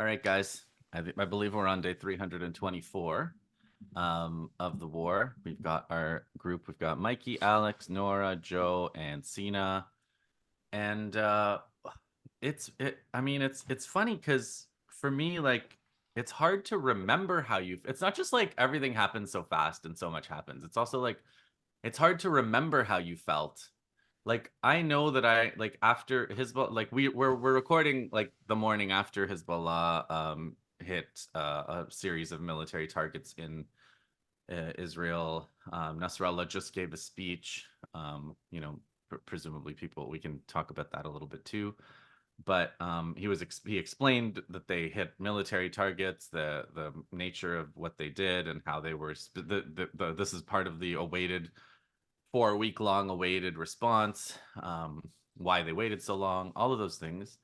All right, guys. I believe we're on day 324 of the war. We've got our group. We've got Mikey, Alex, Nora, Joe, and Sina. And it's funny because for me, like, it's hard to remember how you. It's not just like everything happens so fast and so much happens. It's also like it's hard to remember how you felt. Like I know that I like after Hizbollah, like we're recording like the morning after Hizbollah hit a series of military targets in Israel. Nasrallah just gave a speech. Presumably people we can talk about that a little bit too. But he explained that they hit military targets, the nature of what they did, and how they were. This is part of the awaited 4 week long awaited response, why they waited so long, all of those things.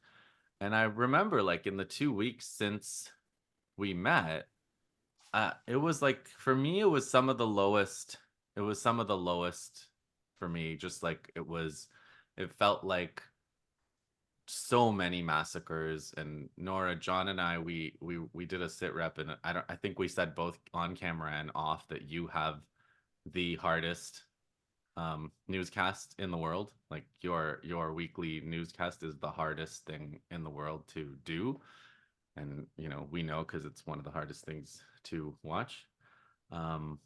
And I remember, like, in the 2 weeks since we met, it was like, for me, it was some of the lowest. It was some of the lowest for me. Just like it felt like so many massacres. And Nora, John, and I, we did a sit rep, and I think we said both on camera and off that you have the hardest newscast in the world. Like your weekly newscast is the hardest thing in the world to do, and we know because it's one of the hardest things to watch. Um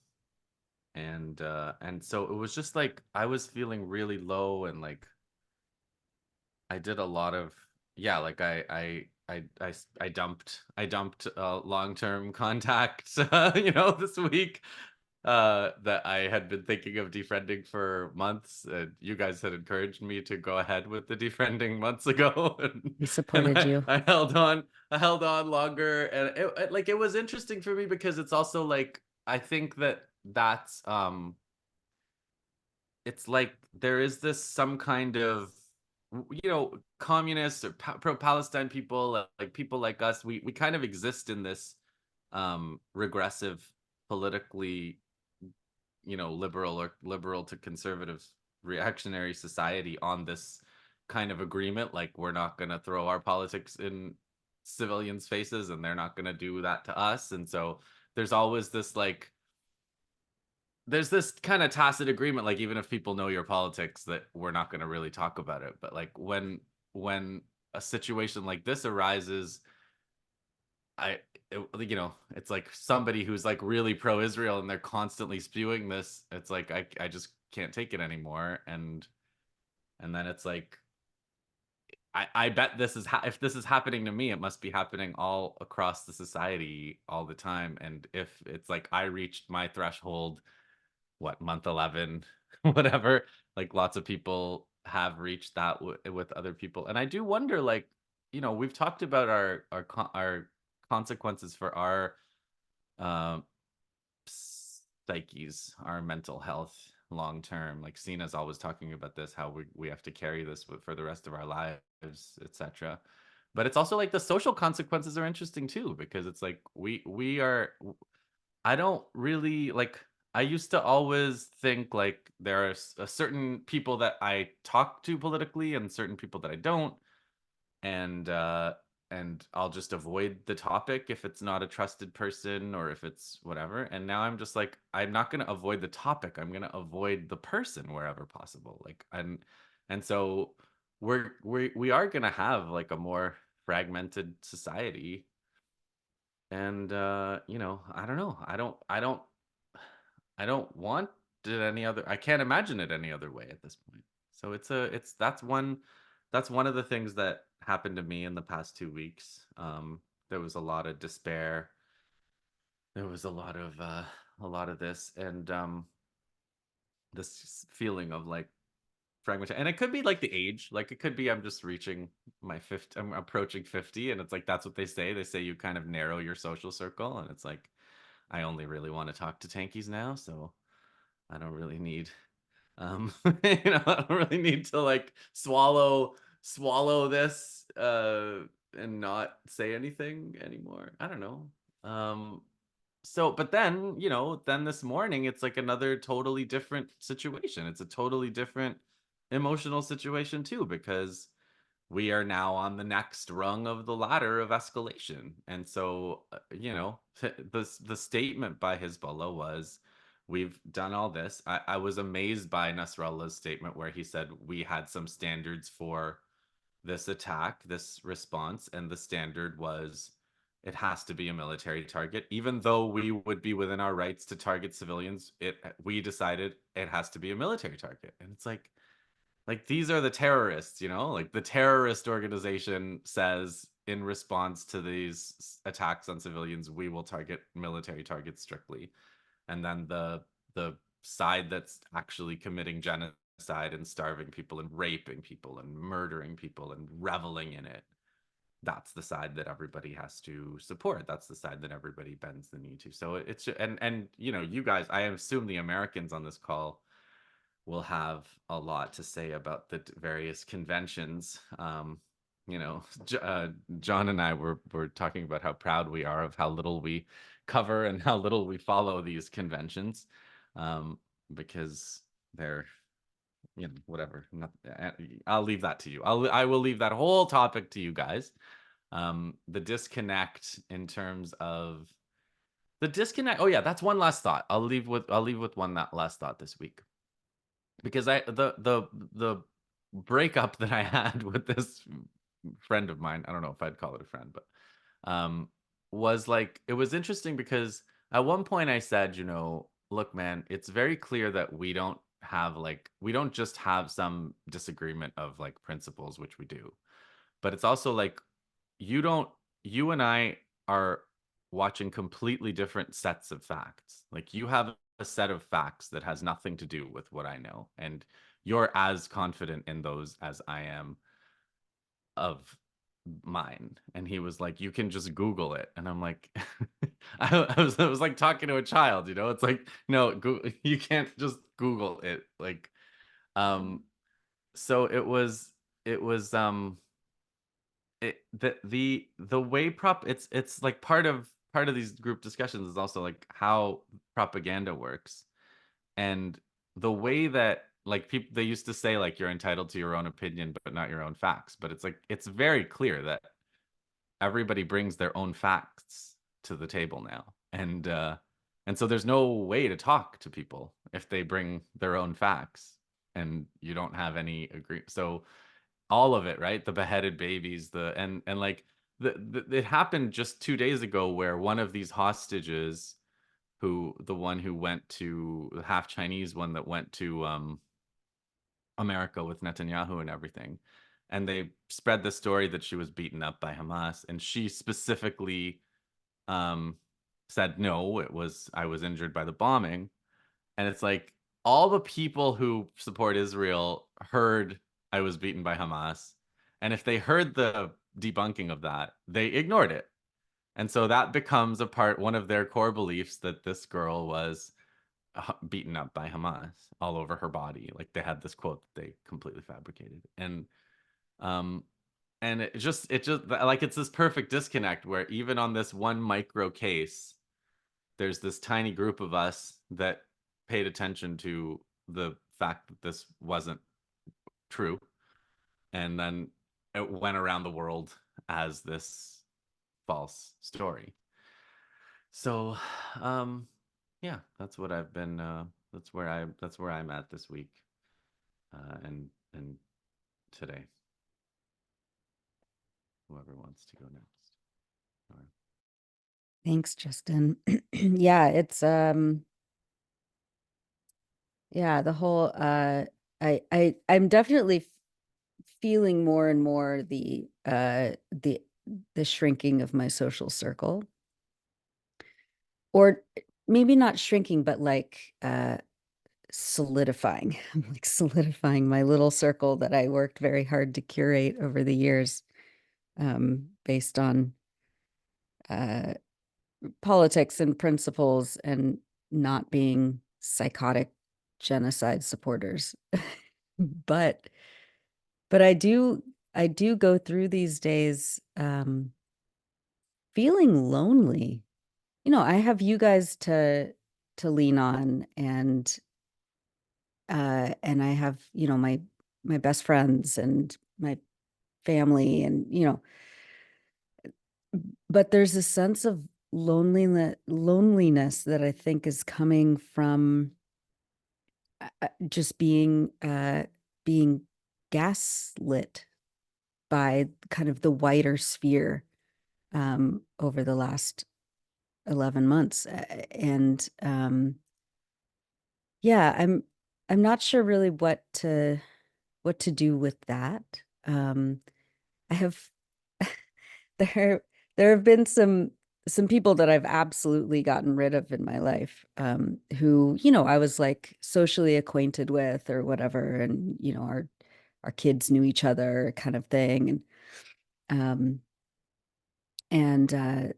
and uh and so it was just like I was feeling really low, and like I did a lot of, yeah, like I dumped long-term contacts this week that I had been thinking of defriending for months. You guys had encouraged me to go ahead with the defriending months ago, and, We and supported I, you. I held on. I held on longer, and it was interesting for me because it's also like I think it's like there is this some kind of communists or pro-Palestine people, like people like us. We kind of exist in this regressive, politically liberal to conservative reactionary society on this kind of agreement, like we're not going to throw our politics in civilians faces and they're not going to do that to us. And so there's always this like there's this kind of tacit agreement, like even if people know your politics, that we're not going to really talk about it. But like when a situation like this arises, I it's like somebody who's like really pro-Israel and they're constantly spewing this. It's like I just can't take it anymore. And then it's like I bet if this is happening to me, it must be happening all across the society all the time. And if it's like I reached my threshold, what, month 11, whatever, like lots of people have reached that with other people. And I do wonder, like, we've talked about our consequences for our um psyches, our mental health long term. Like Sina's always talking about this, how we have to carry this for the rest of our lives, etc. But it's also like the social consequences are interesting too, because it's like we are. I don't really like. I used to always think like there are certain people that I talk to politically and certain people that I don't, and I'll just avoid the topic if it's not a trusted person or if it's whatever. And now I'm just like, I'm not going to avoid the topic. I'm going to avoid the person wherever possible. Like, and so we are going to have like a more fragmented society. And I don't know. I don't want it any other. I can't imagine it any other way at this point. So that's one of the things that happened to me in the past 2 weeks. There was a lot of despair. There was a lot of this, and this feeling of like fragmentation. And it could be like the age. Like it could be I'm just reaching my 50. I'm approaching 50, and it's like that's what they say. They say you kind of narrow your social circle, and it's like I only really want to talk to tankies now, so I don't really need I don't really need to like swallow this and not say anything anymore. I don't know. Um so but then this morning it's like another totally different situation. It's a totally different emotional situation too, because we are now on the next rung of the ladder of escalation. And so, the statement by Hezbollah was, we've done all this. I was amazed by Nasrallah's statement where he said we had some standards for this attack, this response, and the standard was it has to be a military target. Even though we would be within our rights to target civilians, we decided it has to be a military target. And it's like these are the terrorists, like the terrorist organization says in response to these attacks on civilians, we will target military targets strictly. And then the side that's actually committing genocide and starving people and raping people and murdering people and reveling in it, that's the side that everybody has to support. That's the side that everybody bends the knee to. So it's, and you guys, I assume the Americans on this call will have a lot to say about the various conventions. John and I were talking about how proud we are of how little we cover and how little we follow these conventions, because they're, whatever. I'll leave that to you. I will leave that whole topic to you guys. The disconnect in terms of the disconnect. Oh yeah, that's one last thought. I'll leave with one that last thought this week, because the breakup that I had with this friend of mine, I don't know if I'd call it a friend, but was like, it was interesting because at one point I said, look, man, it's very clear that we don't just have some disagreement of like principles, which we do, but it's also like you and I are watching completely different sets of facts. Like, you have a set of facts that has nothing to do with what I know, and you're as confident in those as I am of mine. And he was like, you can just Google it. And I'm like, I was like talking to a child, it's like, no, you can't just Google it. Like, so the way it's like part of these group discussions is also like how propaganda works, and the way that, like, people, they used to say like you're entitled to your own opinion but not your own facts, but it's like it's very clear that everybody brings their own facts to the table now, and so there's no way to talk to people if they bring their own facts and you don't have any agree. So all of it, right? The beheaded babies, and like it happened just 2 days ago where one of these hostages, the one who went to, the half Chinese one that went to America with Netanyahu and everything, and they spread the story that she was beaten up by Hamas, and she specifically um, said, no, I was injured by the bombing. And it's like all the people who support Israel heard I was beaten by Hamas. And if they heard the debunking of that, they ignored it. And so that becomes one of their core beliefs, that this girl was beaten up by Hamas all over her body. Like, they had this quote that they completely fabricated. Um, and it just like, it's this perfect disconnect where even on this one micro case, there's this tiny group of us that paid attention to the fact that this wasn't true, and then it went around the world as this false story. So yeah, that's what I've been that's where I'm at this week, and today. Whoever wants to go next. Nora. Thanks, Justin. Yeah, it's yeah, the whole I'm definitely feeling more and more the shrinking of my social circle. Or maybe not shrinking, but like solidifying. I'm like solidifying my little circle that I worked very hard to curate over the years, based on politics and principles and not being psychotic genocide supporters. But I do go through these days feeling lonely. I have you guys to lean on, and I have, my best friends and my family, and but there's a sense of loneliness that I think is coming from just being gaslit by kind of the wider sphere over the last 11 months. And yeah, I'm not sure really what to do with that. I have there there have been some people that I've absolutely gotten rid of in my life, who, I was like socially acquainted with or whatever, and our kids knew each other kind of thing. Um and I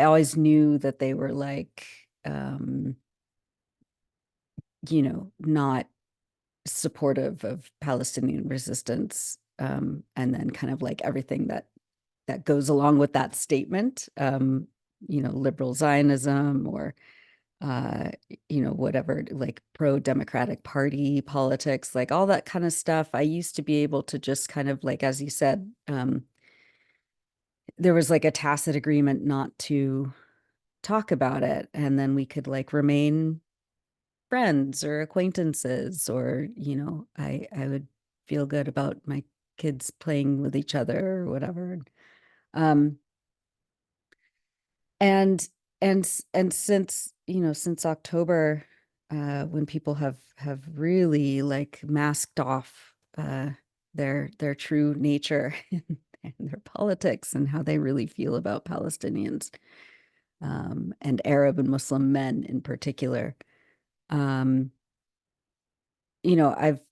always knew that they were like not supportive of Palestinian resistance, and then kind of like everything that goes along with that statement, liberal Zionism, or whatever, like pro-democratic party politics, like all that kind of stuff. I used to be able to just kind of like, as you said, there was like a tacit agreement not to talk about it, and then we could like remain friends or acquaintances, or I would feel good about my kids playing with each other or whatever. um and and since October, when people have really like masked off their true nature and their politics and how they really feel about Palestinians, and Arab and Muslim men in particular. um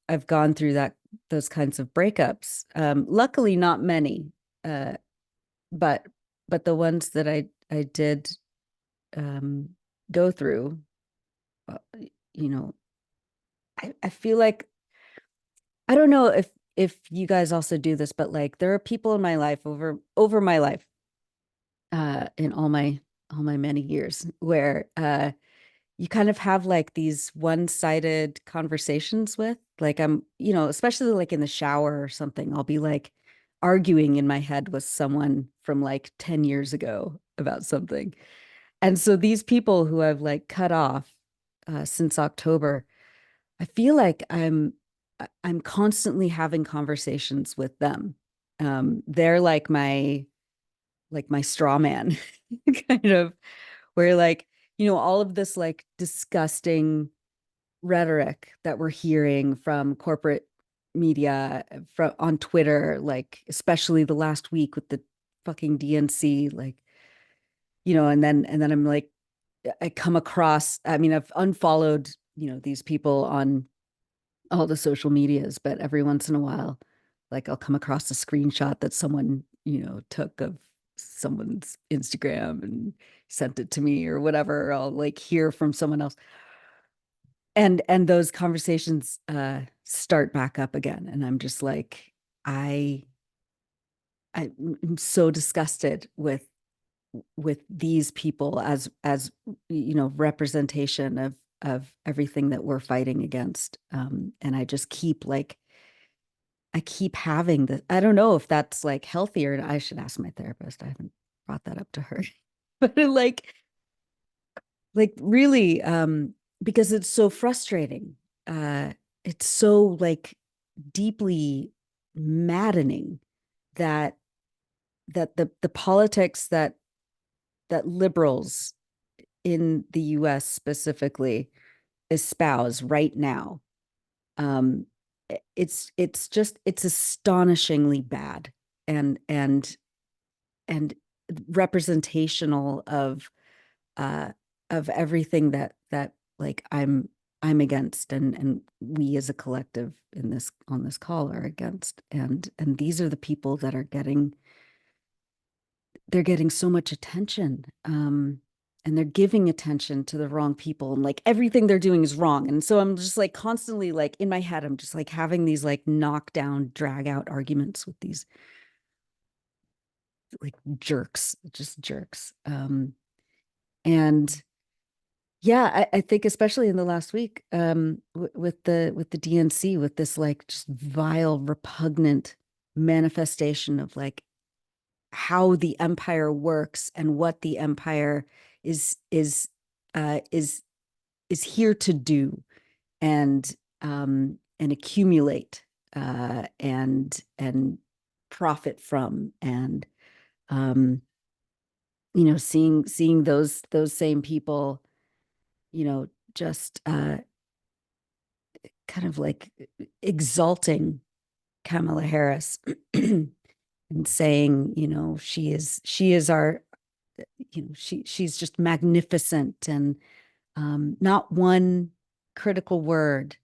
I've gone through those kinds of breakups. Luckily not many, uh but the ones that I did um go through, uh, you know I feel like, I don't know if you guys also do this, but like there are people in my life, over my life, in all my many years, where you kind of have like these one-sided conversations with, like, I'm, especially like in the shower or something, I'll be like arguing in my head with someone from like 10 years ago about something. And so these people who I've like cut off since October, I feel like I'm constantly having conversations with them. They're like my straw man, kind of, where like, all of this like disgusting rhetoric that we're hearing from corporate media, from on Twitter, like especially the last week with the fucking DNC, like, and then I'm like, I come across, I mean, I've unfollowed, these people on all the social medias, but every once in a while, like I'll come across a screenshot that someone, took of someone's Instagram and sent it to me or whatever, or I'll like hear from someone else. And those conversations start back up again. And I'm just like, I I'm so disgusted with these people as representation of everything that we're fighting against. And I just keep like, I keep having this. I don't know if that's like healthier. I should ask my therapist. I haven't brought that up to her. But like really, because it's so frustrating. It's so like deeply maddening that the politics that liberals in the US specifically espouse right now, um it's astonishingly bad, and and representational uh of everything that like I'm against, and we as a collective in this on this call are against. And these are the people that are they're getting so much attention, and they're giving attention to the wrong people, and like everything they're doing is wrong. And so I'm just like constantly like in my head, I'm just like having these like knockdown drag out arguments with these like jerks, just jerks. And yeah, I think especially in the last week, with the DNC, with this like just vile, repugnant manifestation of like how the empire works and what the empire is is is here to do, and accumulate, and profit from, and seeing those same people, just kind of like exalting Kamala Harris and saying, she is our, she's just magnificent, and not one critical word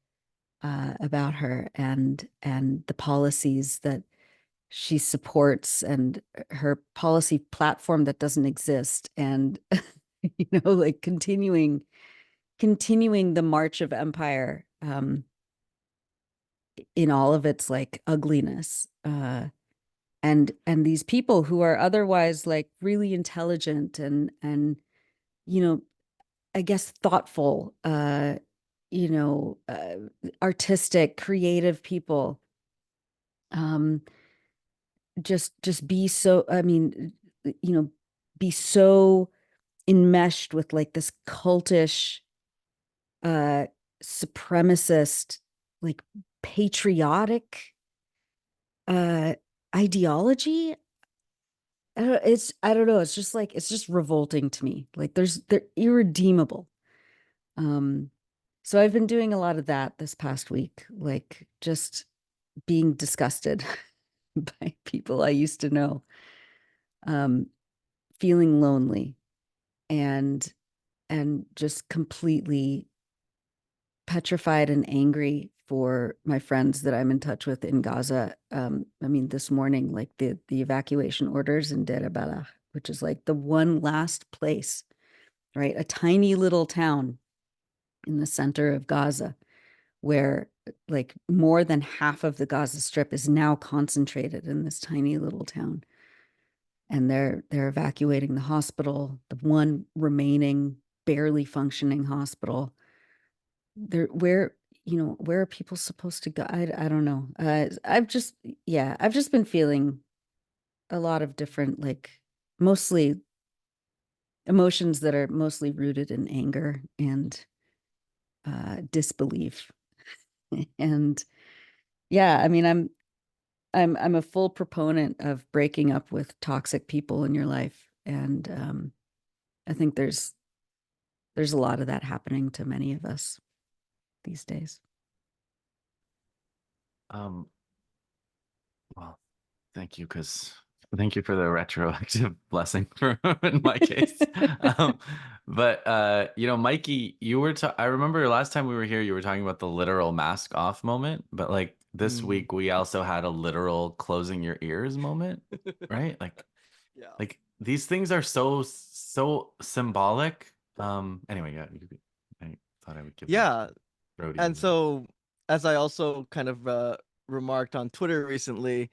about her, and the policies that she supports, and her policy platform that doesn't exist, and like continuing the march of empire, in all of its like ugliness, and these people who are otherwise like really intelligent, and you know I guess thoughtful, artistic, creative people, um just be so, I mean, be so enmeshed with like this cultish, uh supremacist, like patriotic uh ideology. I don't know, it's just like, it's just revolting to me. Like they're irredeemable. um so I've been doing a lot of that this past week, like just being disgusted by people I used to know, um feeling lonely, and just completely petrified and angry for my friends that I'm in touch with in Gaza. I mean, this morning, like the evacuation orders in Deir Balah, which is like the one last place, right? A tiny little town in the center of Gaza, where like more than half of the Gaza Strip is now concentrated in this tiny little town. And they're evacuating the hospital, the one remaining barely functioning hospital. Where are people supposed to go? I don't know. I've just been feeling a lot of different, like, mostly emotions that are mostly rooted in anger and disbelief. And yeah, I mean, I'm a full proponent of breaking up with toxic people in your life, and I think there's a lot of that happening to many of us these days. Um, well, thank you, thank you for the retroactive blessing for in my case. Um, but Mikey, I remember last time we were here, you were talking about the literal mask off moment, but like this week we also had a literal closing your ears moment, right? Yeah. Like these things are so symbolic. Anyway, yeah, I thought I would give Yeah. throw to And you. so, as I also kind of remarked on Twitter recently,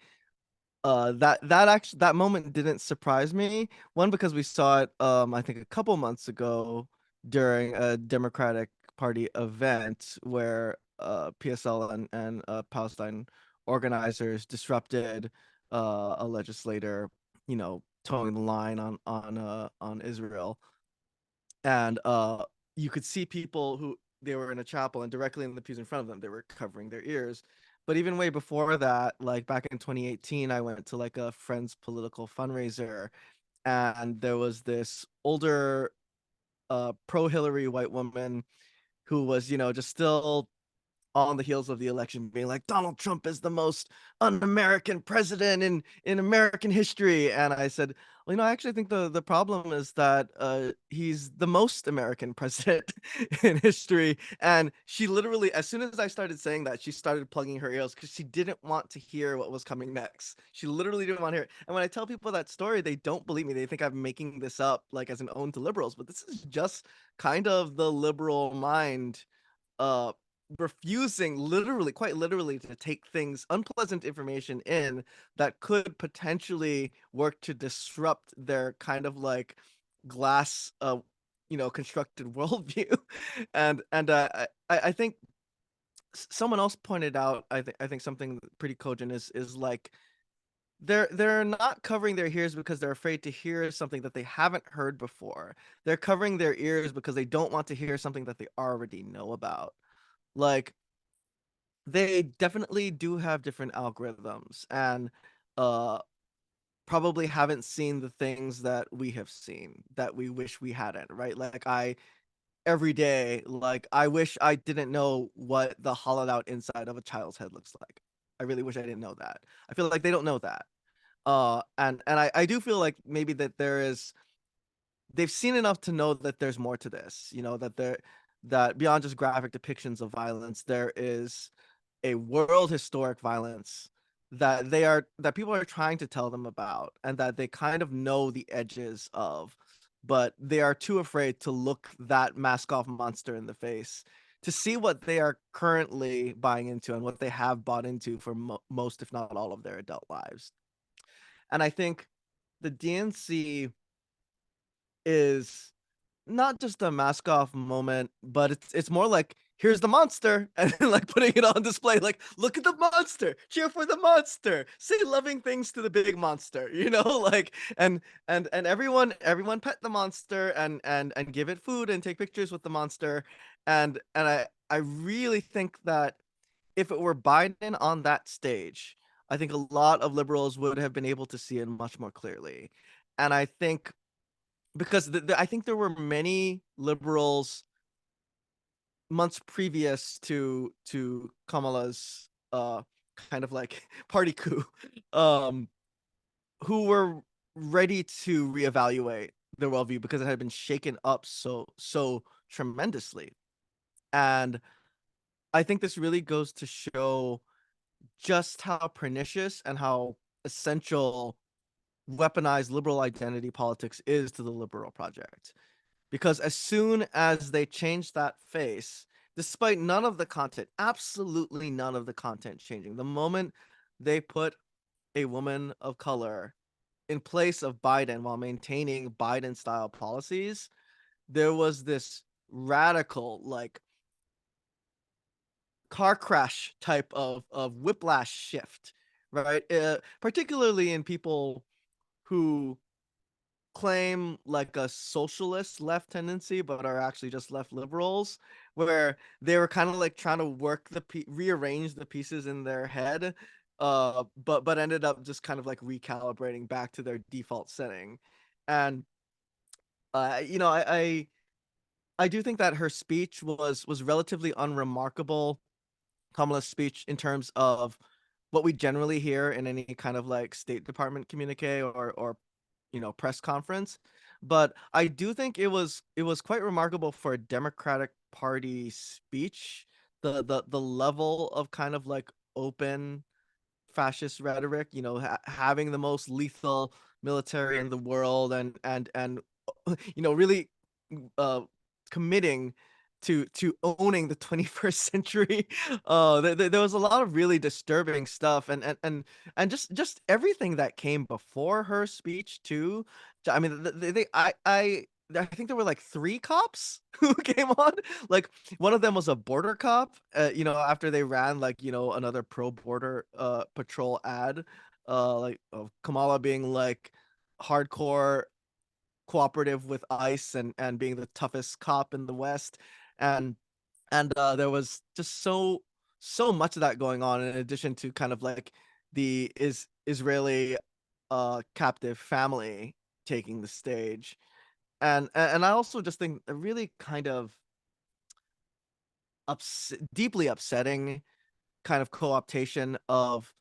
that moment didn't surprise me. One, because we saw it, I think a couple months ago during a Democratic Party event where PSL and Palestine organizers disrupted a legislator, towing the line on Israel. And you could see people who they were in a chapel, and directly in the pews in front of them they were covering their ears. But even way before that, like back in 2018, I went to like a friend's political fundraiser, and there was this older pro Hillary white woman who was, just still on the heels of the election, being like, Donald Trump is the most un-American president in American history. And I said, well, I actually think the problem is that he's the most American president in history. And she literally, as soon as I started saying that, she started plugging her ears because she didn't want to hear what was coming next. She literally didn't want to hear it. And when I tell people that story, they don't believe me. They think I'm making this up like as an ode to liberals, but this is just kind of the liberal mind uh refusing, literally, quite literally, to take things, unpleasant information in that could potentially work to disrupt their kind of like glass constructed worldview. And I think someone else pointed out, I think something pretty cogent is like they're not covering their ears because they're afraid to hear something that they haven't heard before. They're covering their ears because they don't want to hear something that they already know about. Like, they definitely do have different algorithms, and uh probably haven't seen the things that we have seen that we wish we hadn't, right? Like, I every day, like, I wish I didn't know what the hollowed out inside of a child's head looks like. I really wish I didn't know that. I feel like they don't know that. And I do feel like maybe that they've seen enough to know that there's more to this, that beyond just graphic depictions of violence, there is a world historic violence that people are trying to tell them about, and that they kind of know the edges of, but they are too afraid to look that mask off monster in the face to see what they are currently buying into and what they have bought into for most, if not all, of their adult lives. And I think the DNC is not just a mask off moment, but it's more like, here's the monster, and then, like, putting it on display, like, look at the monster, cheer for the monster, say loving things to the big monster, like, and everyone pet the monster, and give it food and take pictures with the monster. And I really think that if it were Biden on that stage, I think a lot of liberals would have been able to see it much more clearly. And I think, because I think there were many liberals months previous to Kamala's kind of like party coup, um who were ready to reevaluate their worldview because it had been shaken up so tremendously. And I think this really goes to show just how pernicious and how essential weaponized liberal identity politics is to the liberal project. Because as soon as they change that face, despite none of the content, absolutely none of the content changing, the moment they put a woman of color in place of Biden while maintaining Biden style policies, there was this radical, like, car crash type of whiplash shift, right? Particularly in people who claim like a socialist left tendency but are actually just left liberals, where they were kind of like trying to work rearrange the pieces in their head, but ended up just kind of like recalibrating back to their default setting. And I do think that her speech was relatively unremarkable, Kamala's speech, in terms of what we generally hear in any kind of like State Department communique or press conference. But I do think it was quite remarkable for a Democratic Party speech, the level of kind of like open fascist rhetoric, having the most lethal military in the world, and really uh committing to owning the 21st century. There was a lot of really disturbing stuff, and just everything that came before her speech too. I mean, I think there were like three cops who came on. Like, one of them was a border cop, after they ran, like, another pro border patrol ad, like, of Kamala being like hardcore cooperative with ICE, and being the toughest cop in the West. And there was just so much of that going on, in addition to kind of like the Israeli captive family taking the stage. And I also just think a really kind of deeply upsetting kind of co-optation of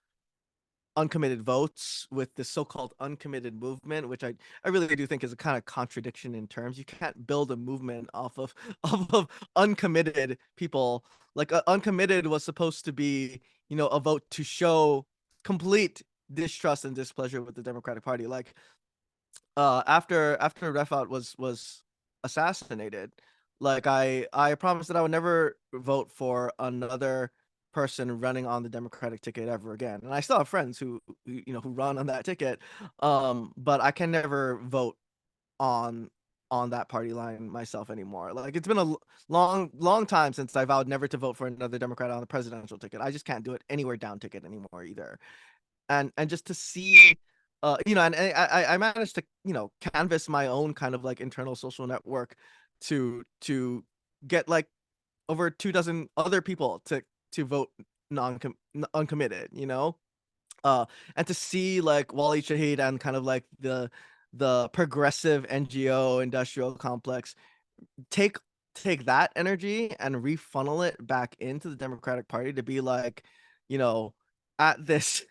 uncommitted votes with the so-called uncommitted movement, which I really do think is a kind of contradiction in terms. You can't build a movement off of of uncommitted people. Like, uncommitted was supposed to be, a vote to show complete distrust and displeasure with the Democratic Party. Like, after Refat was assassinated, like, I promised that I would never vote for another person running on the Democratic ticket ever again. And I still have friends who run on that ticket, but I can never vote on that party line myself anymore. Like, it's been a long time since I vowed never to vote for another Democrat on the presidential ticket. I just can't do it anywhere down ticket anymore either. and just to see and I managed to canvas my own kind of like internal social network to get like over 2 dozen other people to vote uncommitted, and to see like Wally Shahid and kind of like the progressive NGO industrial complex take that energy and refunnel it back into the Democratic Party to be like, you know, at this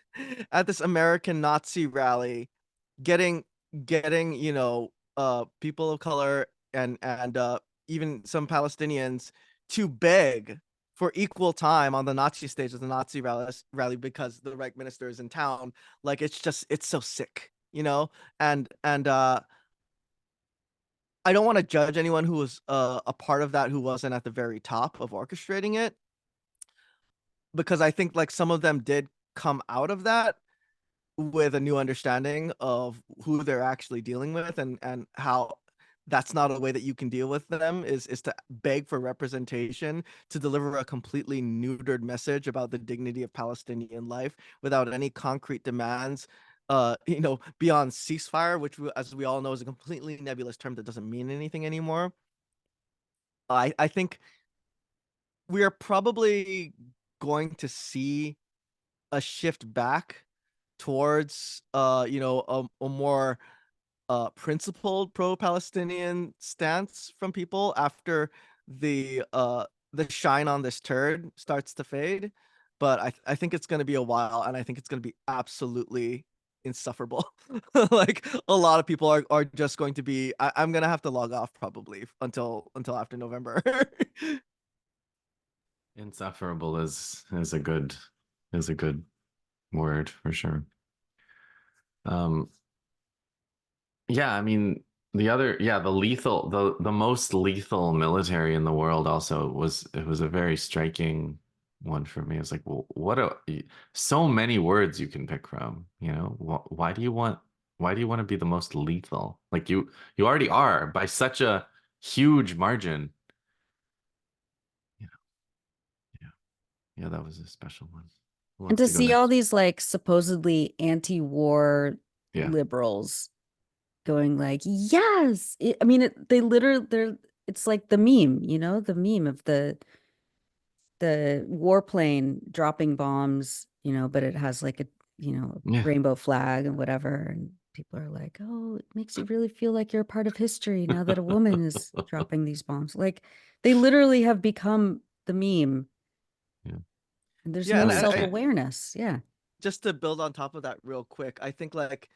at this American Nazi rally, getting people of color and even some Palestinians to beg for equal time on the Nazi stage of the Nazi rally because the Reich minister is in town. Like it's so sick, and I don't want to judge anyone who was a part of that who wasn't at the very top of orchestrating it, because I think like some of them did come out of that with a new understanding of who they're actually dealing with, and how that's not a way that you can deal with them, is to beg for representation, to deliver a completely neutered message about the dignity of Palestinian life without any concrete demands, beyond ceasefire, which as we all know is a completely nebulous term that doesn't mean anything anymore. I think we are probably going to see a shift back towards a more principled pro-Palestinian stance from people after the shine on this turd starts to fade. But I think it's going to be a while, and I think it's going to be absolutely insufferable. Like a lot of people are just going to be, I'm going to have to log off probably until after November. Insufferable is a good word for sure. Yeah, I mean the most lethal military in the world also was a very striking one for me. It's like, well, so many words you can pick from, why do you want to be the most lethal? Like you already are by such a huge margin. Yeah. Yeah, that was a special one. Who And wants to to go see all next? these like supposedly anti-war Yeah. liberals going like, yes. I mean, they literally, it's like the meme, the meme of the warplane dropping bombs, but it has like a, Yeah. rainbow flag and whatever. And people are like, oh, it makes you really feel like you're a part of history now that a woman is dropping these bombs. Like they literally have become the meme. Yeah. And there's Yeah, no and Well, you can't. self-awareness. Yeah. just to build on top of that real quick, I think like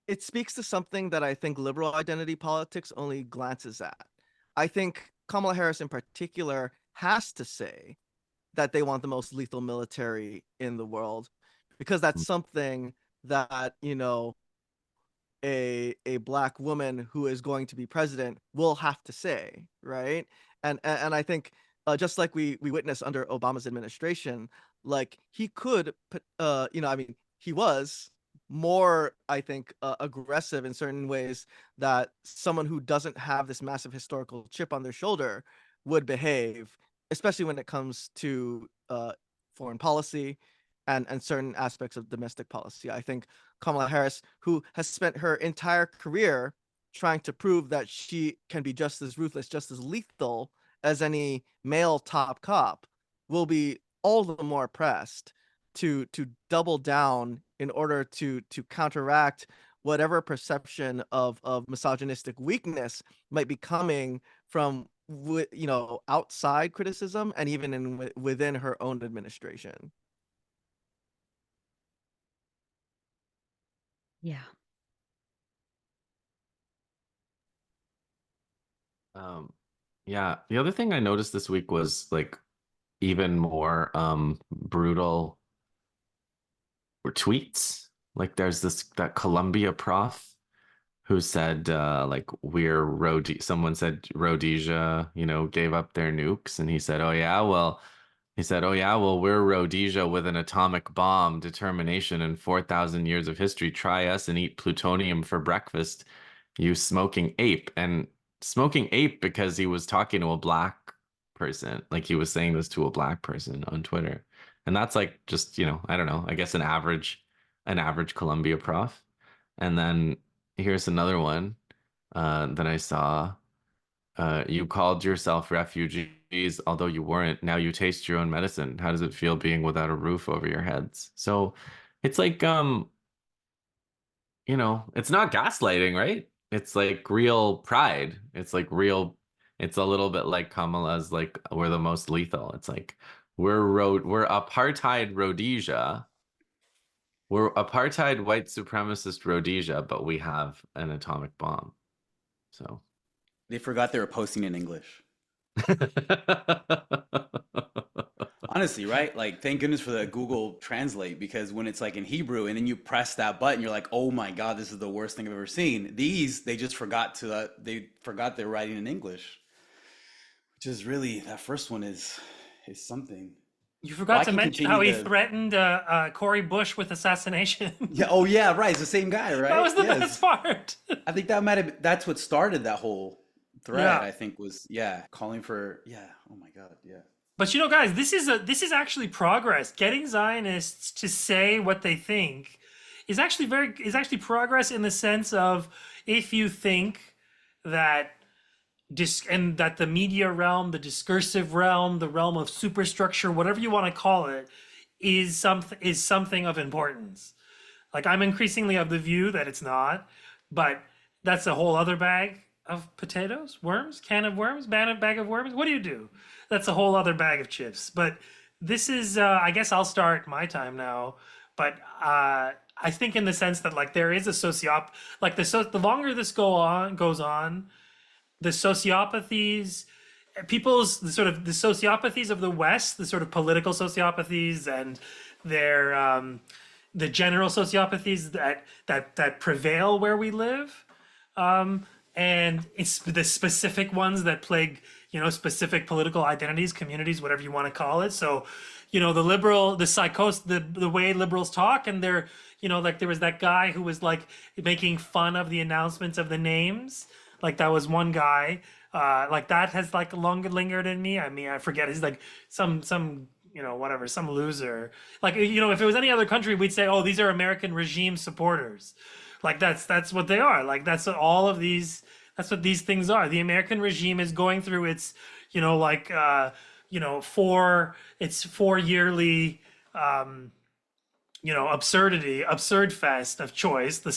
it speaks to something that I think liberal identity politics only glances at. I think Kamala Harris in particular has to say that they want the most lethal military in the world, because that's something that, a black woman who is going to be president will have to say, right? And I think just like we witnessed under Obama's administration, like he could put I mean, he was more, I think, aggressive in certain ways that someone who doesn't have this massive historical chip on their shoulder would behave, especially when it comes to foreign policy and certain aspects of domestic policy. I think Kamala Harris, who has spent her entire career trying to prove that she can be just as ruthless, just as lethal as any male top cop, will be all the more pressed to double down in order to counteract whatever perception of misogynistic weakness might be coming from outside criticism and even within her own administration. Yeah. Yeah, the other thing I noticed this week was like even more brutal were tweets. Like there's that Columbia prof who said like someone said Rhodesia, gave up their nukes, and he said, "Oh yeah, well, we're Rhodesia with an atomic bomb, determination, and 4,000 years of history. Try us and eat plutonium for breakfast, you smoking ape." And smoking ape because he was talking to a black person. Like he was saying this to a black person on Twitter. And that's like just, I don't know, I guess an average an average Columbia prof. And then here's another one that I saw. You called yourself refugees, although you weren't. Now you taste your own medicine. How does it feel being without a roof over your heads? So it's like, it's not gaslighting, right? It's like real pride. It's like real, it's a little bit like Kamala's like we're the most lethal. It's like we're apartheid Rhodesia. We're apartheid white supremacist Rhodesia, but we have an atomic bomb. So They forgot they were posting in English. Honestly, right? Like, thank goodness for the Google Translate, because when it's like in Hebrew and then you press that button, you're like, oh my God, this is the worst thing I've ever seen. These, they just forgot to, they forgot they're writing in English, which is really, that first one is something. You Well, forgot I to can mention how he continue to, threatened Cory Bush with assassination. yeah, oh yeah, right. It's the same guy, right? That was the Yes. best part. I think that might have, that's what started that whole thread, Yeah. I think was, yeah, calling for, yeah, oh my God, yeah. But guys, this is actually progress. Getting Zionists to say what they think is actually progress, in the sense of, if you think that and that the media realm, the discursive realm, the realm of superstructure, whatever you want to call it, is something of importance. Like, I'm increasingly of the view that it's not, but that's a whole other bag of potatoes, worms, can of worms, bag of worms. What do you do? That's a whole other bag of chips. But this is, I guess I'll start my time now. But I think, in the sense that, like, there is a like the longer this goes on, the sociopathies, the sociopathies of the West, the sort of political sociopathies, and their the general sociopathies that prevail where we live, and it's the specific ones that plague, specific political identities, communities, whatever you want to call it. So, the way liberals talk, and they're, like, there was that guy who was like making fun of the announcements of the names. Like, that was one guy, like, that has like lingered in me. I mean, I forget, he's like some whatever, some loser. Like, if it was any other country, we'd say, oh, these are American regime supporters. Like, that's what they are. Like, that's what these things are. The American regime is going through its, four yearly, absurd fest of choice. The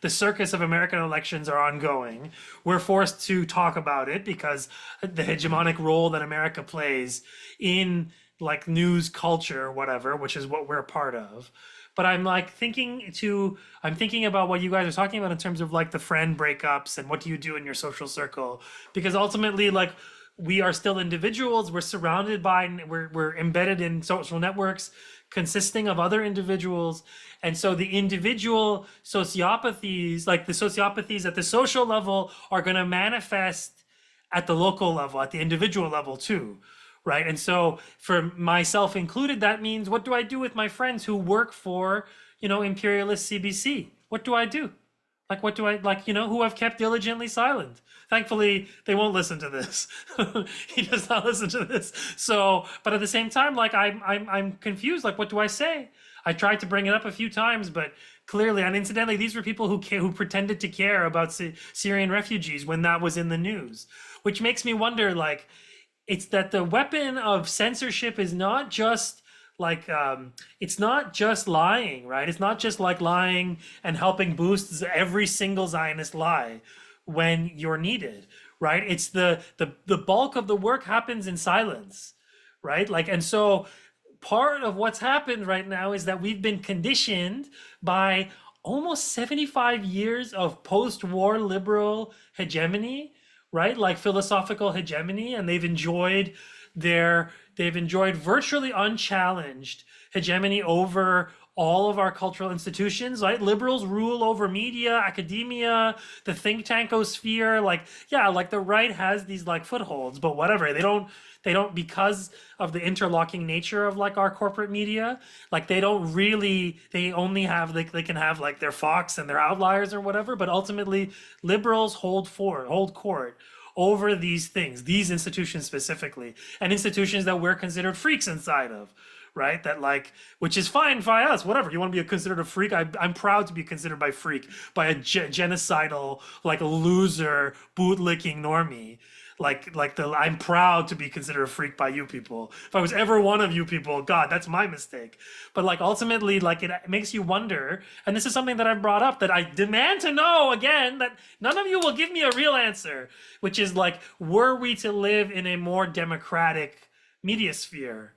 circus of American elections are ongoing. We're forced to talk about it because the hegemonic role that America plays in, like, news culture, whatever, which is what we're a part of. But I'm thinking about what you guys are talking about in terms of, like, the friend breakups and what do you do in your social circle, because ultimately, like, we are still individuals. We're surrounded by, we're embedded in social networks consisting of other individuals. And so the individual sociopathies, like the sociopathies at the social level, are going to manifest at the local level, at the individual level too, right? And so, for myself included, that means, what do I do with my friends who work for, imperialist CBC? What do I do? Like, what do I, like, who I've kept diligently silent? Thankfully, they won't listen to this. He does not listen to this. So, but at the same time, like, I'm confused. Like, what do I say? I tried to bring it up a few times, but clearly, and incidentally, these were people who pretended to care about Syrian refugees when that was in the news, which makes me wonder, like, it's that the weapon of censorship is not just like, it's not just lying, right? It's not just like lying and helping boost every single Zionist lie when you're needed, right? It's the bulk of the work happens in silence, right? Like, and so part of what's happened right now is that we've been conditioned by almost 75 years of post-war liberal hegemony, right? Like, philosophical hegemony, and they've enjoyed virtually unchallenged hegemony over all of our cultural institutions, right? Liberals rule over media, academia, the think tankosphere. Like, yeah, like, the right has these, like, footholds, but whatever. They don't, because of the interlocking nature of, like, our corporate media, like, they only have, they can have, like, their Fox and their outliers or whatever, but ultimately liberals hold court over these things, these institutions specifically, and institutions that we're considered freaks inside of, right? That like, which is fine by us, whatever. You want to be considered a freak? I'm proud to be considered by freak, by a genocidal, like loser, bootlicking normie. I'm proud to be considered a freak by you people. If I was ever one of you people, God, that's my mistake. But like ultimately, like it makes you wonder, and this is something that I've brought up that I demand to know again, that none of you will give me a real answer, which is like, were we to live in a more democratic media sphere,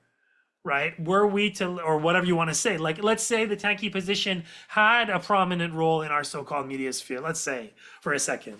right? Were we to, or whatever you want to say, like, let's say the tanky position had a prominent role in our so-called media sphere, let's say for a second.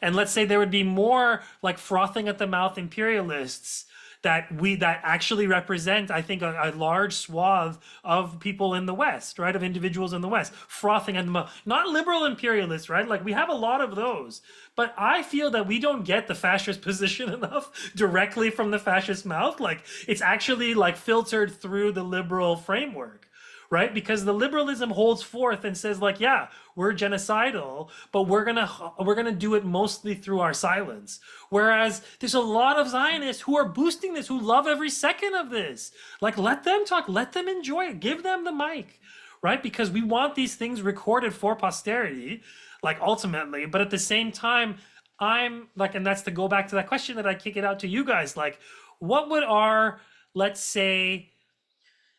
And let's say there would be more like frothing at the mouth imperialists that actually represent, I think, a large swath of people in the West, right? Of individuals in the West, frothing at the mouth. Not liberal imperialists, right? Like we have a lot of those. But I feel that we don't get the fascist position enough directly from the fascist mouth. Like it's actually like filtered through the liberal framework, right? Because the liberalism holds forth and says like, yeah, we're genocidal, but we're gonna do it mostly through our silence. Whereas there's a lot of Zionists who are boosting this, who love every second of this. Like, let them talk, let them enjoy it, give them the mic, right? Because we want these things recorded for posterity, like ultimately. But at the same time, I'm like, and that's to go back to that question that I kick it out to you guys. Like, what would our, let's say,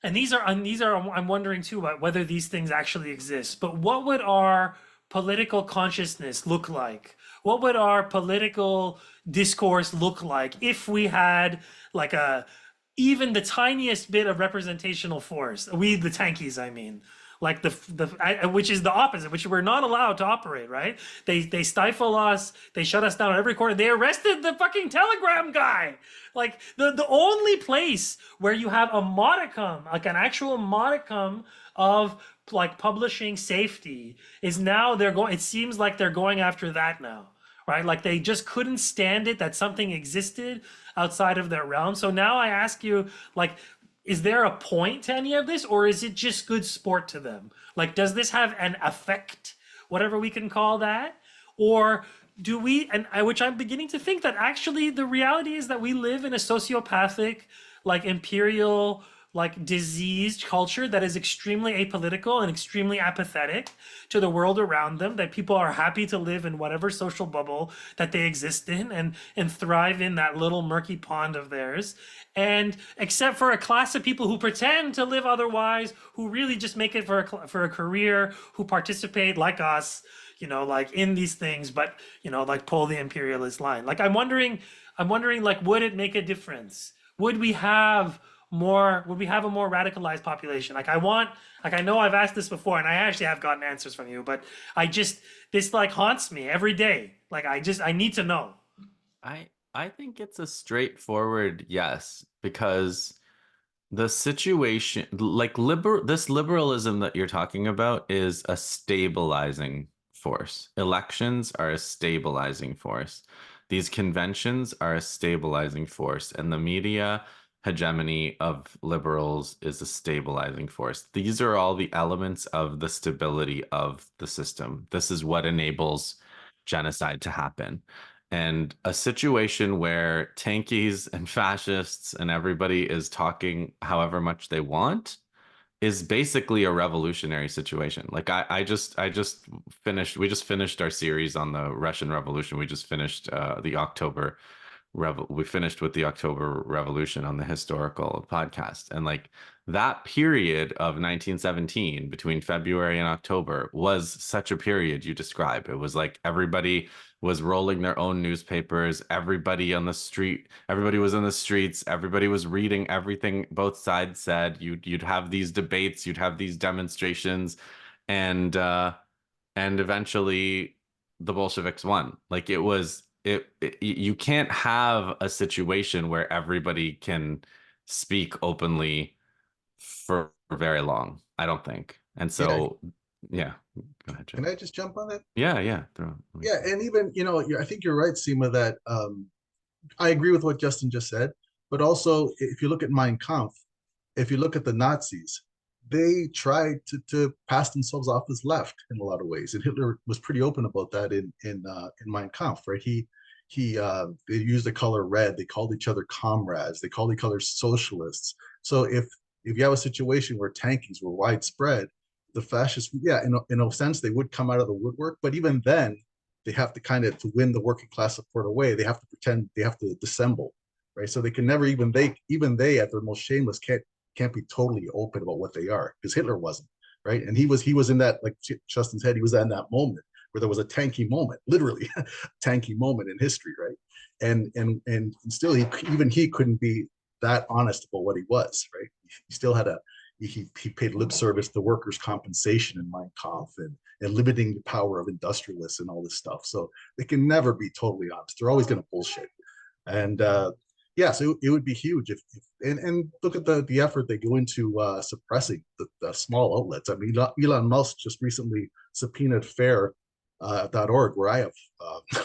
and these are I'm wondering too about whether these things actually exist, but what would our political consciousness look like? What would our political discourse look like if we had like even the tiniest bit of representational force? We, the tankies, I mean, like which is the opposite, which we're not allowed to operate, right? They stifle us, they shut us down at every corner. They arrested the fucking Telegram guy. Like the only place where you have a modicum, like an actual modicum of like publishing safety is now it seems like they're going after that now, right? Like they just couldn't stand it that something existed outside of their realm. So now I ask you, like, is there a point to any of this, or is it just good sport to them? Like, does this have an effect, whatever we can call that? Or do we, which I'm beginning to think that actually the reality is that we live in a sociopathic, like imperial, like diseased culture that is extremely apolitical and extremely apathetic to the world around them, that people are happy to live in whatever social bubble that they exist in and thrive in that little murky pond of theirs. And except for a class of people who pretend to live otherwise, who really just make it for a career, who participate like us, you know, like in these things, but, you know, like pull the imperialist line. Like I'm wondering, like, would it make a difference? Would we have a more radicalized population? Like I know I've asked this before and I actually have gotten answers from you, but this like haunts me every day. Like I need to know. I think it's a straightforward yes, because the situation, like this liberalism that you're talking about is a stabilizing force. Elections are a stabilizing force. These conventions are a stabilizing force, and the media hegemony of liberals is a stabilizing force. These are all the elements of the stability of the system. This is what enables genocide to happen. And a situation where tankies and fascists and everybody is talking however much they want is basically a revolutionary situation. Like we just finished our series on the Russian Revolution. We just finished we finished with the October Revolution on the historical podcast. And like that period of 1917 between February and October was such a period you describe. It was like everybody was rolling their own newspapers, everybody on the street, everybody was in the streets, everybody was reading everything both sides said. You'd have these debates, you'd have these demonstrations, and eventually the Bolsheviks won. Like you can't have a situation where everybody can speak openly for very long, I don't think. And so yeah, go ahead, Jim. Can I just jump on it? Yeah. Yeah, and even, you know, I think you're right, Sima, that I agree with what Justin just said, but also if you look at Mein Kampf, if you look at the Nazis, they tried to pass themselves off as left in a lot of ways, and Hitler was pretty open about that in Mein Kampf, right? They used the color red. They called each other comrades. They called each other socialists. So if if you have a situation where tankings were widespread, the fascists, yeah, in a sense, they would come out of the woodwork. But even then, they have to kind of, to win the working class support away, they have to pretend, they have to dissemble, right? So they can never, even they at their most shameless can't be totally open about what they are, because Hitler wasn't, right? And he was in that, like Justin's head, he was in that moment where there was a tanky moment, literally tanky moment in history, right? And still he couldn't be that honest about what he was, right? He still had he paid lip service to workers' compensation in Mein Kampf and limiting the power of industrialists and all this stuff. So they can never be totally honest. They're always going to bullshit. And yeah, so it would be huge if and look at the effort they go into suppressing the small outlets. I mean, Elon Musk just recently subpoenaed fair.org, where I have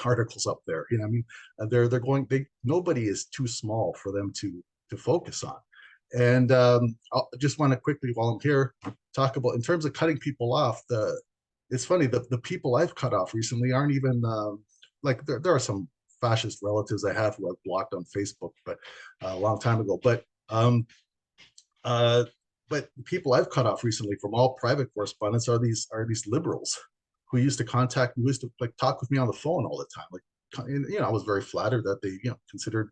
articles up there. You know, I mean, they're going. Nobody is too small for them to focus on. And I just want to quickly, while I'm here, talk about, in terms of cutting people off. It's funny, the people I've cut off recently aren't even like, there are some fascist relatives I have who I've blocked on Facebook, but a long time ago. But people I've cut off recently from all private correspondence are these liberals who used to contact me, who used to like talk with me on the phone all the time. Like, you know, I was very flattered that they, you know, considered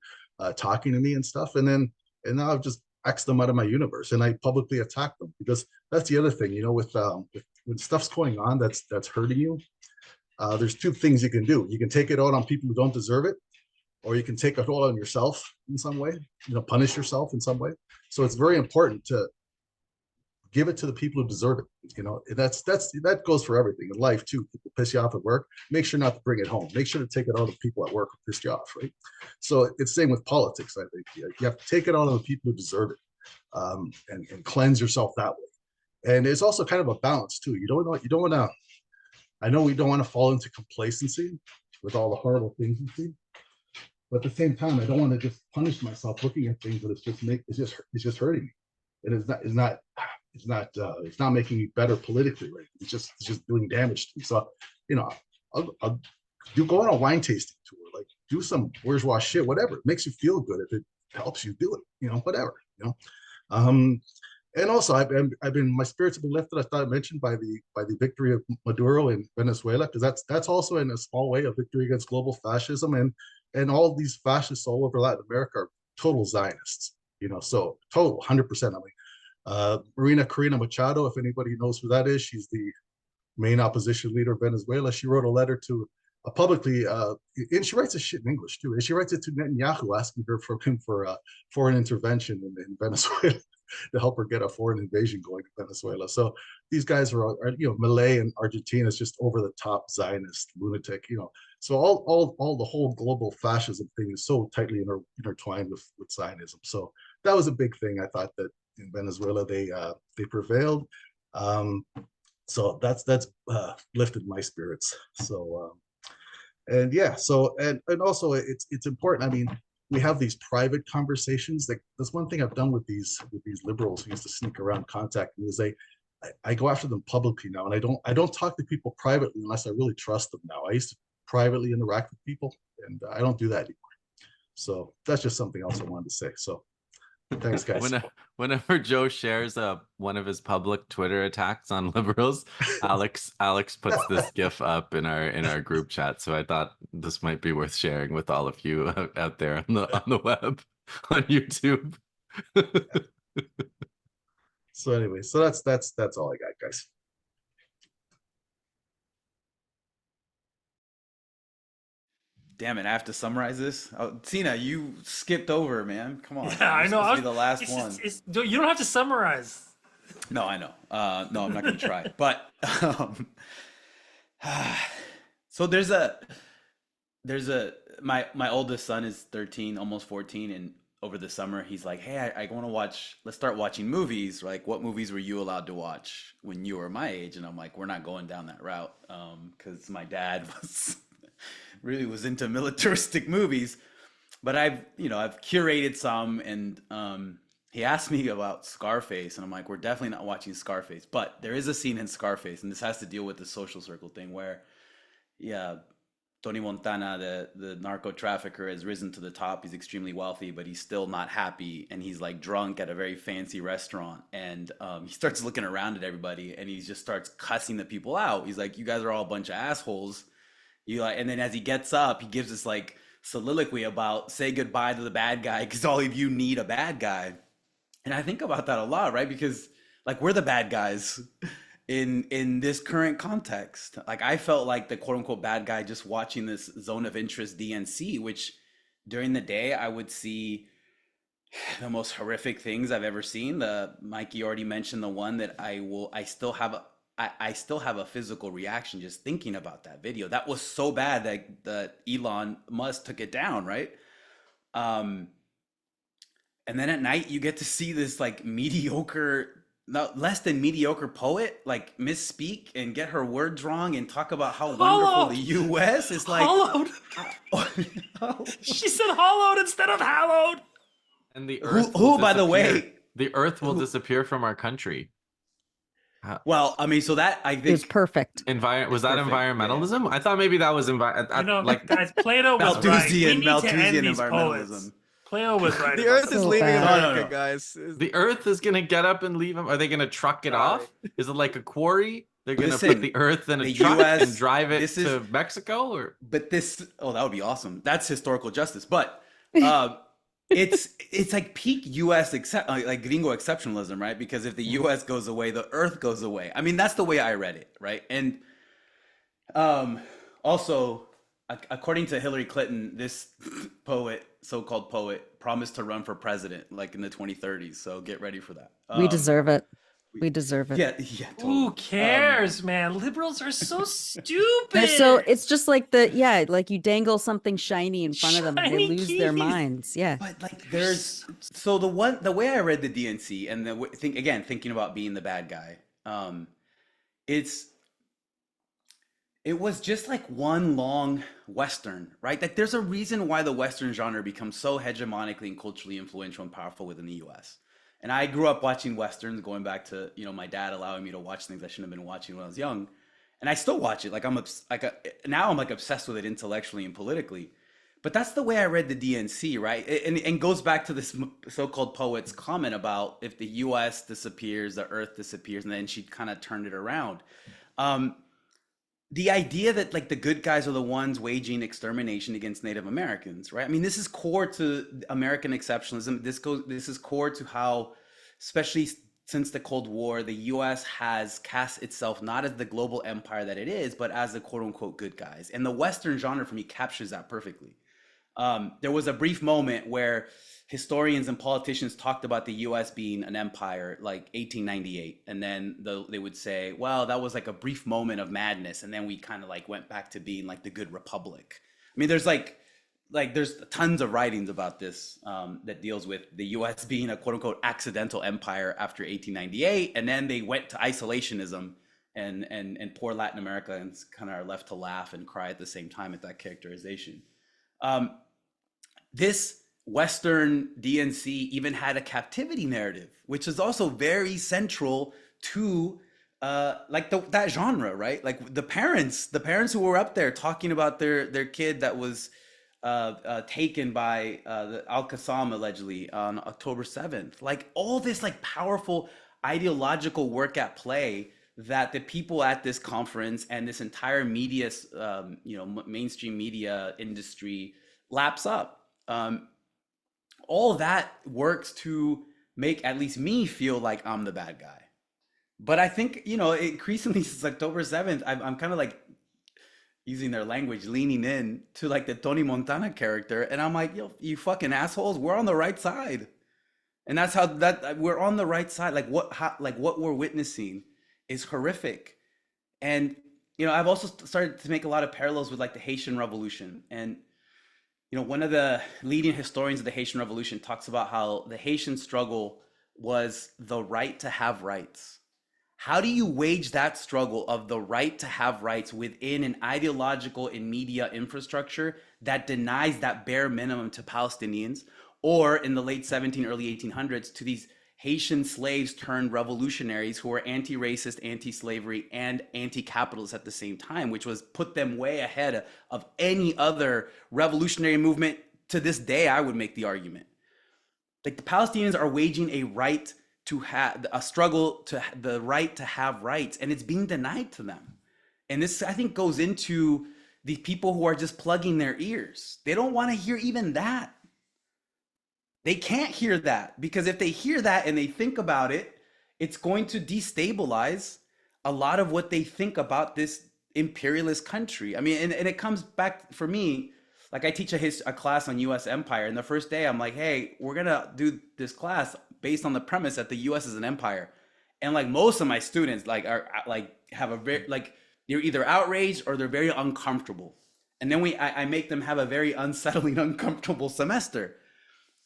talking to me and stuff. And now I've just X them out of my universe, and I publicly attack them, because that's the other thing, you know, with when stuff's going on that's hurting you. There's two things you can do. You can take it out on people who don't deserve it, or you can take it all on yourself in some way, you know, punish yourself in some way. So it's very important to give it to the people who deserve it. You know, that goes for everything in life too. People piss you off at work, make sure not to bring it home. Make sure to take it out of the people at work who pissed you off, right? So it's the same with politics. I think you have to take it out of the people who deserve it, and cleanse yourself that way. And it's also kind of a balance too. You don't want to. I know we don't want to fall into complacency with all the horrible things we see, but at the same time, I don't want to just punish myself looking at things that it's just hurting me. It's not making me better politically, right? It's just doing damage to me. So, you know, I'll go on a wine tasting tour, like do some bourgeois shit, whatever. It makes you feel good. If it helps you, do it, you know, whatever, you know. And also I've been, my spirits have been lifted, I thought I mentioned, by the victory of Maduro in Venezuela, because that's also in a small way a victory against global fascism, and all these fascists all over Latin America are total Zionists, you know, so total 100%. I mean, Marina Corina Machado, if anybody knows who that is, she's the main opposition leader of Venezuela. She wrote a letter to publicly, and she writes this shit in English too. And she writes it to Netanyahu, asking him for foreign intervention in Venezuela to help her get a foreign invasion going to Venezuela. So these guys are you know, Malay and Argentina is just over the top Zionist lunatic, you know. So all the whole global fascism thing is so tightly intertwined with Zionism. So that was a big thing. I thought that in Venezuela they prevailed. So that's lifted my spirits. So and yeah, so and also it's important. I mean, we have these private conversations. Like, that's one thing I've done with these liberals who used to sneak around contacting me, is I go after them publicly now, and I don't talk to people privately unless I really trust them now. I used to privately interact with people, and I don't do that anymore. So that's just something else I wanted to say. So thanks, guys. Whenever Joe shares one of his public Twitter attacks on liberals, Alex puts this GIF up in our group chat. So I thought this might be worth sharing with all of you out there on the web, on YouTube. So anyway, so that's all I got, guys. Damn it! I have to summarize this. Oh, Sina, you skipped over, man. Come on. Yeah, I know. Supposed to be the last one. You don't have to summarize. No, I know. No, I'm not gonna try. But so my oldest son is 13, almost 14, and over the summer he's like, "Hey, I want to let's start watching movies. Like, what movies were you allowed to watch when you were my age?" And I'm like, "We're not going down that route, because my dad was into militaristic movies." But I've curated some, and he asked me about Scarface, and I'm like, we're definitely not watching Scarface. But there is a scene in Scarface, and this has to deal with the social circle thing, where, yeah, Tony Montana, the narco trafficker, has risen to the top. He's extremely wealthy, but he's still not happy. And he's like drunk at a very fancy restaurant. And he starts looking around at everybody and he just starts cussing the people out. He's like, you guys are all a bunch of assholes. You like, and then as he gets up, he gives this like soliloquy about say goodbye to the bad guy because all of you need a bad guy. And I think about that a lot, right? Because like we're the bad guys in this current context. Like I felt like the quote unquote bad guy just watching this zone of interest DNC, which during the day I would see the most horrific things I've ever seen. The Mikey already mentioned the one that I still have a physical reaction just thinking about that video. That was so bad that Elon Musk took it down, right? And then at night you get to see this like mediocre, no, less than mediocre poet like misspeak and get her words wrong and talk about how wonderful the U.S. is. Like Hollowed. She said hollowed instead of hallowed. And the earth who by the way, the earth will disappear from our country. Well, I mean, so that I It's think perfect. Was that perfect, environmentalism? I thought maybe that was You know, like guys, Plato was right. We need to end Malthusian these environmentalism. poets. Plato was right. The about Earth that. is So leaving bad. America, No. guys. the earth is gonna get up and leave them. Are they gonna truck it off? Is it like a quarry? They're gonna Listen, put the earth in a the truck US and drive it this is- to Mexico, or But this, oh, that would be awesome. That's historical justice. But it's like peak U.S. like gringo exceptionalism, right? Because if the U.S. goes away, the Earth goes away. I mean, that's the way I read it, right? And also, according to Hillary Clinton, this poet, so-called poet, promised to run for president like in the 2030s. So get ready for that. We deserve it. We deserve it. Yeah, totally. Who cares, man? Liberals are so stupid. They're so it's just like like you dangle something shiny in front of them and they Shiny lose their keys. minds. Yeah. But like there's so the way I read the DNC and thinking about being the bad guy, it was just like one long Western, right? Like there's a reason why the Western genre becomes so hegemonically and culturally influential and powerful within the US. And I grew up watching Westerns, going back to, my dad allowing me to watch things I shouldn't have been watching when I was young. And I still watch it. Like now I'm like obsessed with it intellectually and politically. But that's the way I read the DNC, right? And goes back to this so-called poet's comment about if the US disappears, the earth disappears, and then she kind of turned it around. The idea that like the good guys are the ones waging extermination against Native Americans, right? I mean, this is core to American exceptionalism. This is core to how, especially since the Cold War, the US has cast itself not as the global empire that it is, but as the quote unquote good guys. And the Western genre for me captures that perfectly. There was a brief moment where historians and politicians talked about the US being an empire like 1898. And then they would say, well, that was like a brief moment of madness. And then we kind of like went back to being like the good republic. I mean, there's there's tons of writings about this that deals with the US being a quote unquote accidental empire after 1898. And then they went to isolationism and poor Latin Americans kind of are left to laugh and cry at the same time at that characterization. This Western DNC even had a captivity narrative, which is also very central to that genre, right? Like the parents who were up there talking about their kid that was taken by the Al-Qassam allegedly on October 7th. Like all this like powerful ideological work at play that the people at this conference and this entire media, mainstream media industry laps up. All that works to make at least me feel like I'm the bad guy. But I think, increasingly since October 7th, I'm kind of like using their language, leaning in to like the Tony Montana character. And I'm like, yo, you fucking assholes, we're on the right side. And that's how we're on the right side. Like what we're witnessing is horrific. And, I've also started to make a lot of parallels with like the Haitian Revolution. And one of the leading historians of the Haitian Revolution talks about how the Haitian struggle was the right to have rights. How do you wage that struggle of the right to have rights within an ideological and media infrastructure that denies that bare minimum to Palestinians, or in the late 1700s, early 1800s, to these Haitian slaves turned revolutionaries who were anti-racist, anti-slavery, and anti-capitalist at the same time, which was put them way ahead of any other revolutionary movement to this day. I would make the argument. Like, the Palestinians are waging a right to have a struggle to the right to have rights, and it's being denied to them. And this, I think, goes into the people who are just plugging their ears. They don't want to hear even that. They can't hear that, because if they hear that and they think about it, it's going to destabilize a lot of what they think about this imperialist country. I mean, and it comes back for me, like, I teach a class on US empire, and the first day I'm like, hey, we're gonna do this class based on the premise that the US is an empire. And like, most of my students are like, have a very, like, they're either outraged or they're very uncomfortable. And then I make them have a very unsettling, uncomfortable semester.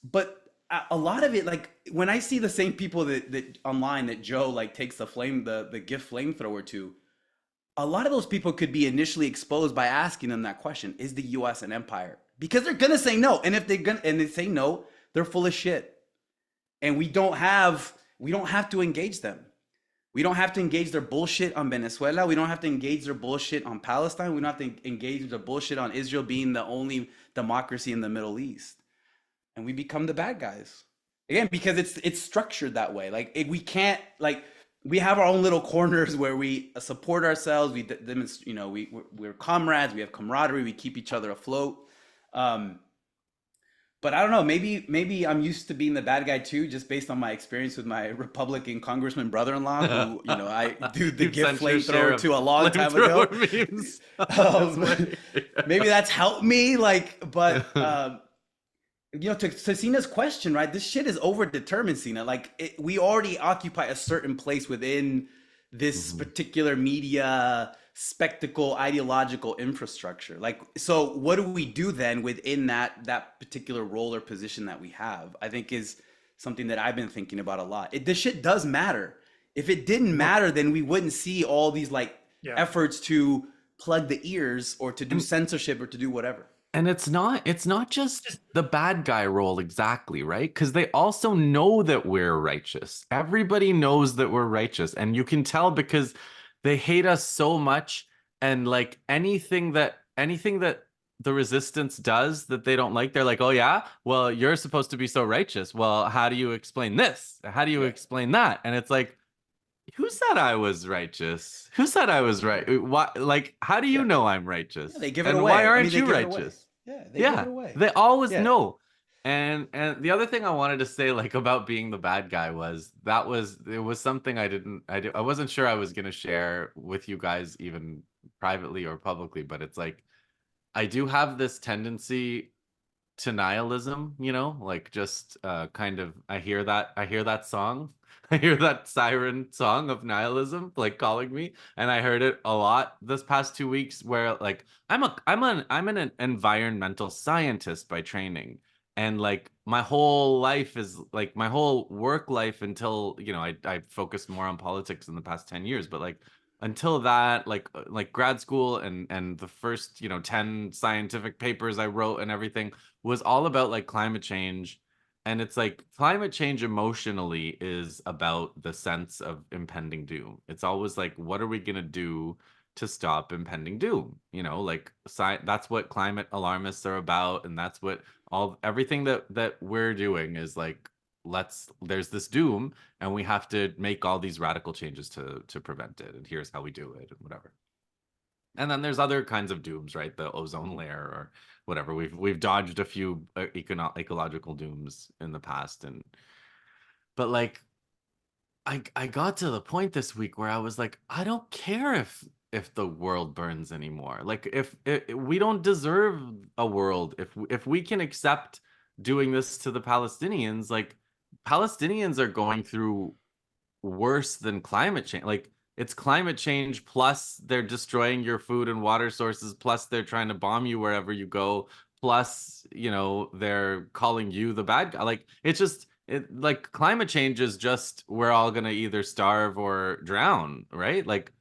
But a lot of it, like, when I see the same people that online that Joe like takes the gift flamethrower to, a lot of those people could be initially exposed by asking them that question: is the US an empire? Because they're gonna say no. And if they say no, they're full of shit. And we don't have to engage them. We don't have to engage their bullshit on Venezuela. We don't have to engage their bullshit on Palestine. We don't have to engage their bullshit on Israel being the only democracy in the Middle East. And we become the bad guys again, because it's structured that way. Like, we can't, like, we have our own little corners where we support ourselves. We demonstrate, you know, we're comrades. We have camaraderie. We keep each other afloat. But I don't know. Maybe I'm used to being the bad guy too, just based on my experience with my Republican congressman brother-in-law, who, you know, I do the gift flamethrower to a long time ago. Maybe that's helped me. Like, but you know, to Sina's question, right? This shit is overdetermined, Sina. Like, we already occupy a certain place within this particular media spectacle ideological infrastructure. Like, so what do we do then within that particular role or position that we have? I think is something that I've been thinking about a lot. This shit does matter. If it didn't matter, then we wouldn't see all these efforts to plug the ears or to do censorship or to do whatever. And it's not just the bad guy role exactly, right? Because they also know that we're righteous. Everybody knows that we're righteous. And you can tell because they hate us so much. And like, anything that the resistance does that they don't like, they're like, oh yeah, well, you're supposed to be so righteous. Well, how do you explain this? How do you explain that? And it's like, who said I was righteous? Who said I was right? What, like, how do you know I'm righteous? Yeah, they give it and away. Why aren't you give it away. righteous? Yeah, they give it away. They always know. And the other thing I wanted to say, like, about being the bad guy it was something I wasn't sure I was gonna share with you guys, even privately or publicly, but it's like, I do have this tendency to nihilism, you know, like, just kind of, I hear that song. I hear that siren song of nihilism, like, calling me, and I heard it a lot this past 2 weeks. Where, like, I'm an environmental scientist by training, and like, my whole life is like, my whole work life until, you know, I focused more on politics in the past 10 years, but like, until that, like grad school and the first, you know, 10 scientific papers I wrote and everything was all about like climate change. And it's like, climate change emotionally is about the sense of impending doom. It's always like, what are we going to do to stop impending doom? You know, like, that's what climate alarmists are about. And that's what everything that we're doing is like, there's this doom and we have to make all these radical changes to prevent it. And here's how we do it and whatever. And then there's other kinds of dooms, right? The ozone layer or whatever. We've dodged a few ecological dooms in the past, but like, I got to the point this week where I was like, I don't care if the world burns anymore. Like, if we don't deserve a world, if we can accept doing this to the Palestinians, like, Palestinians are going through worse than climate change. Like, it's climate change plus they're destroying your food and water sources, plus they're trying to bomb you wherever you go, plus, you know, they're calling you the bad guy. Like, it's just, like, climate change is just, we're all gonna either starve or drown, right? Like,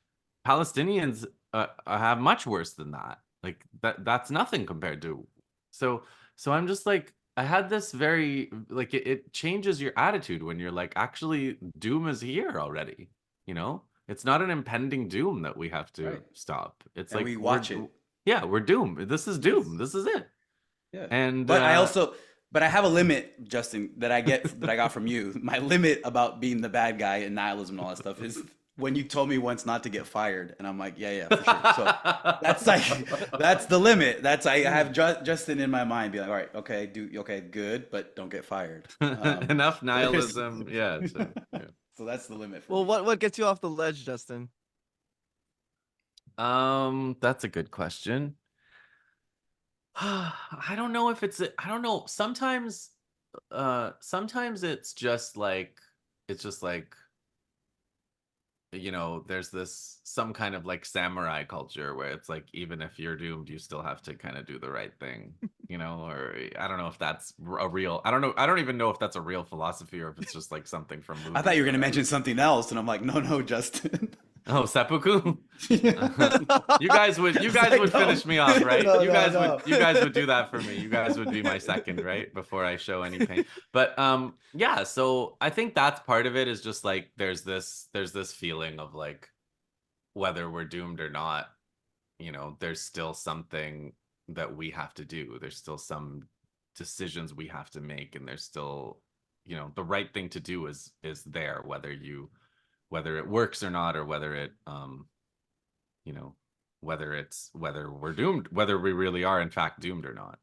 Palestinians have much worse than that. Like, that's nothing compared to. So I'm just like, I had this very like it changes your attitude when you're like, actually, doom is here already. You know, it's not an impending doom that we have to Right. stop. It's And like we watch it. Yeah, we're doomed. This is doom. This is it. Yeah. And But I have a limit, Justin, that I got from you. My limit about being the bad guy and nihilism and all that stuff is when you told me once not to get fired, and I'm like, yeah, for sure. So that's like that's the limit. That's I have Justin in my mind, be like, all right, okay, good, but don't get fired. Enough nihilism. Yeah. So that's the limit for Well, me. what gets you off the ledge, Justin? That's a good question. I don't know if I don't know. Sometimes it's just like you know, there's some kind of like samurai culture where it's like, even if you're doomed, you still have to kind of do the right thing, you know, or I don't know if that's a real, I don't even know if that's a real philosophy or if it's just like something from movies. I thought you were going to mention something else, and I'm like, no, Justin. Oh, seppuku. You guys would finish me off, right? No, you no, guys no. you guys would do that for me. You guys would be my second, right? Before I show any pain. But yeah, so I think that's part of it, is just like there's this feeling of like, whether we're doomed or not, you know, there's still something that we have to do. There's still some decisions we have to make, and there's still, you know, the right thing to do is there, whether it works or not, or whether it you know, whether we're doomed, whether we really are in fact doomed or not.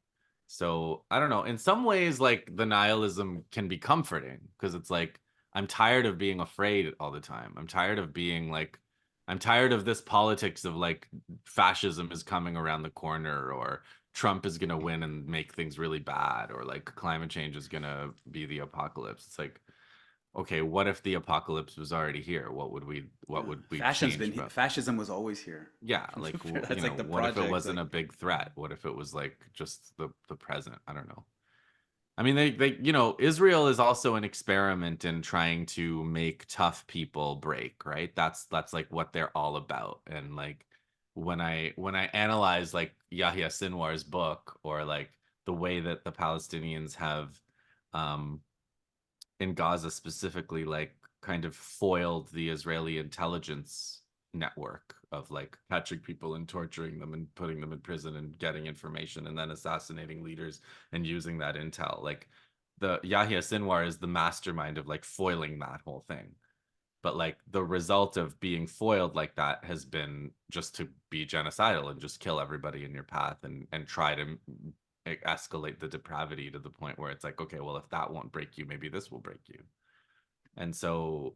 So I don't know, in some ways, like, the nihilism can be comforting, because it's like, I'm tired of being afraid all the time. I'm tired of this politics of like, fascism is coming around the corner, or Trump is going to win and make things really bad, or like climate change is going to be the apocalypse. It's like, okay, what if the apocalypse was already here? What would we change about? Fascism was always here. Yeah, like, That's you know, like the what if it project, wasn't like- a big threat? What if it was like just the present? I don't know. I mean, they you know, Israel is also an experiment in trying to make tough people break, right? That's like what they're all about. And like, when I analyze like Yahya Sinwar's book, or like the way that the Palestinians have in Gaza specifically, like, kind of foiled the Israeli intelligence network of like catching people and torturing them and putting them in prison and getting information and then assassinating leaders and using that intel. Like, the Yahya Sinwar is the mastermind of like foiling that whole thing. But like, the result of being foiled like that has been just to be genocidal and just kill everybody in your path, and try to escalate the depravity to the point where it's like, okay, well, if that won't break you, maybe this will break you. And so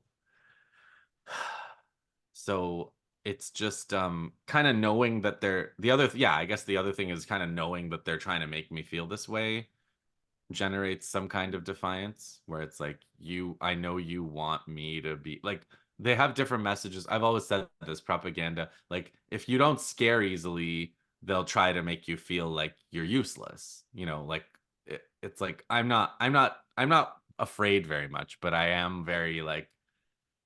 it's just kind of knowing that I guess the other thing is kind of knowing that they're trying to make me feel this way generates some kind of defiance, where it's like, I know you want me to be like, they have different messages. I've always said this, propaganda, like, if you don't scare easily, they'll try to make you feel like you're useless, you know, like, it's like, I'm not afraid very much, but I am very like,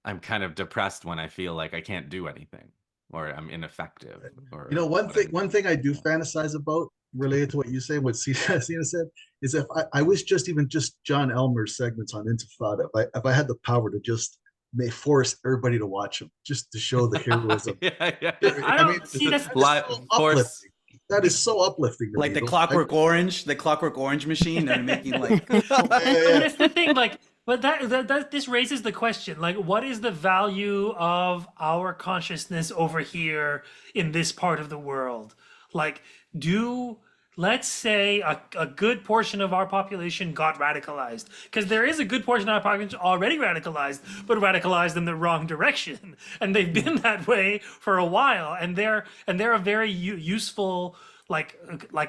I'm kind of depressed when I feel like I can't do anything, or I'm ineffective, or, You know, one thing I do fantasize about, related to what you say, what Sina said, is if I wish just John Elmer's segments on Intifada, if I had the power to just may force everybody to watch them, just to show the heroism. yeah. I don't see that's That is so uplifting. Like the Clockwork Orange machine, and making like. But that's the thing, like, but that this raises the question, like, what is the value of our consciousness over here in this part of the world? Like, let's say a good portion of our population got radicalized, because there is a good portion of our population already radicalized, but radicalized in the wrong direction, and they've been that way for a while, and they're a very useful, like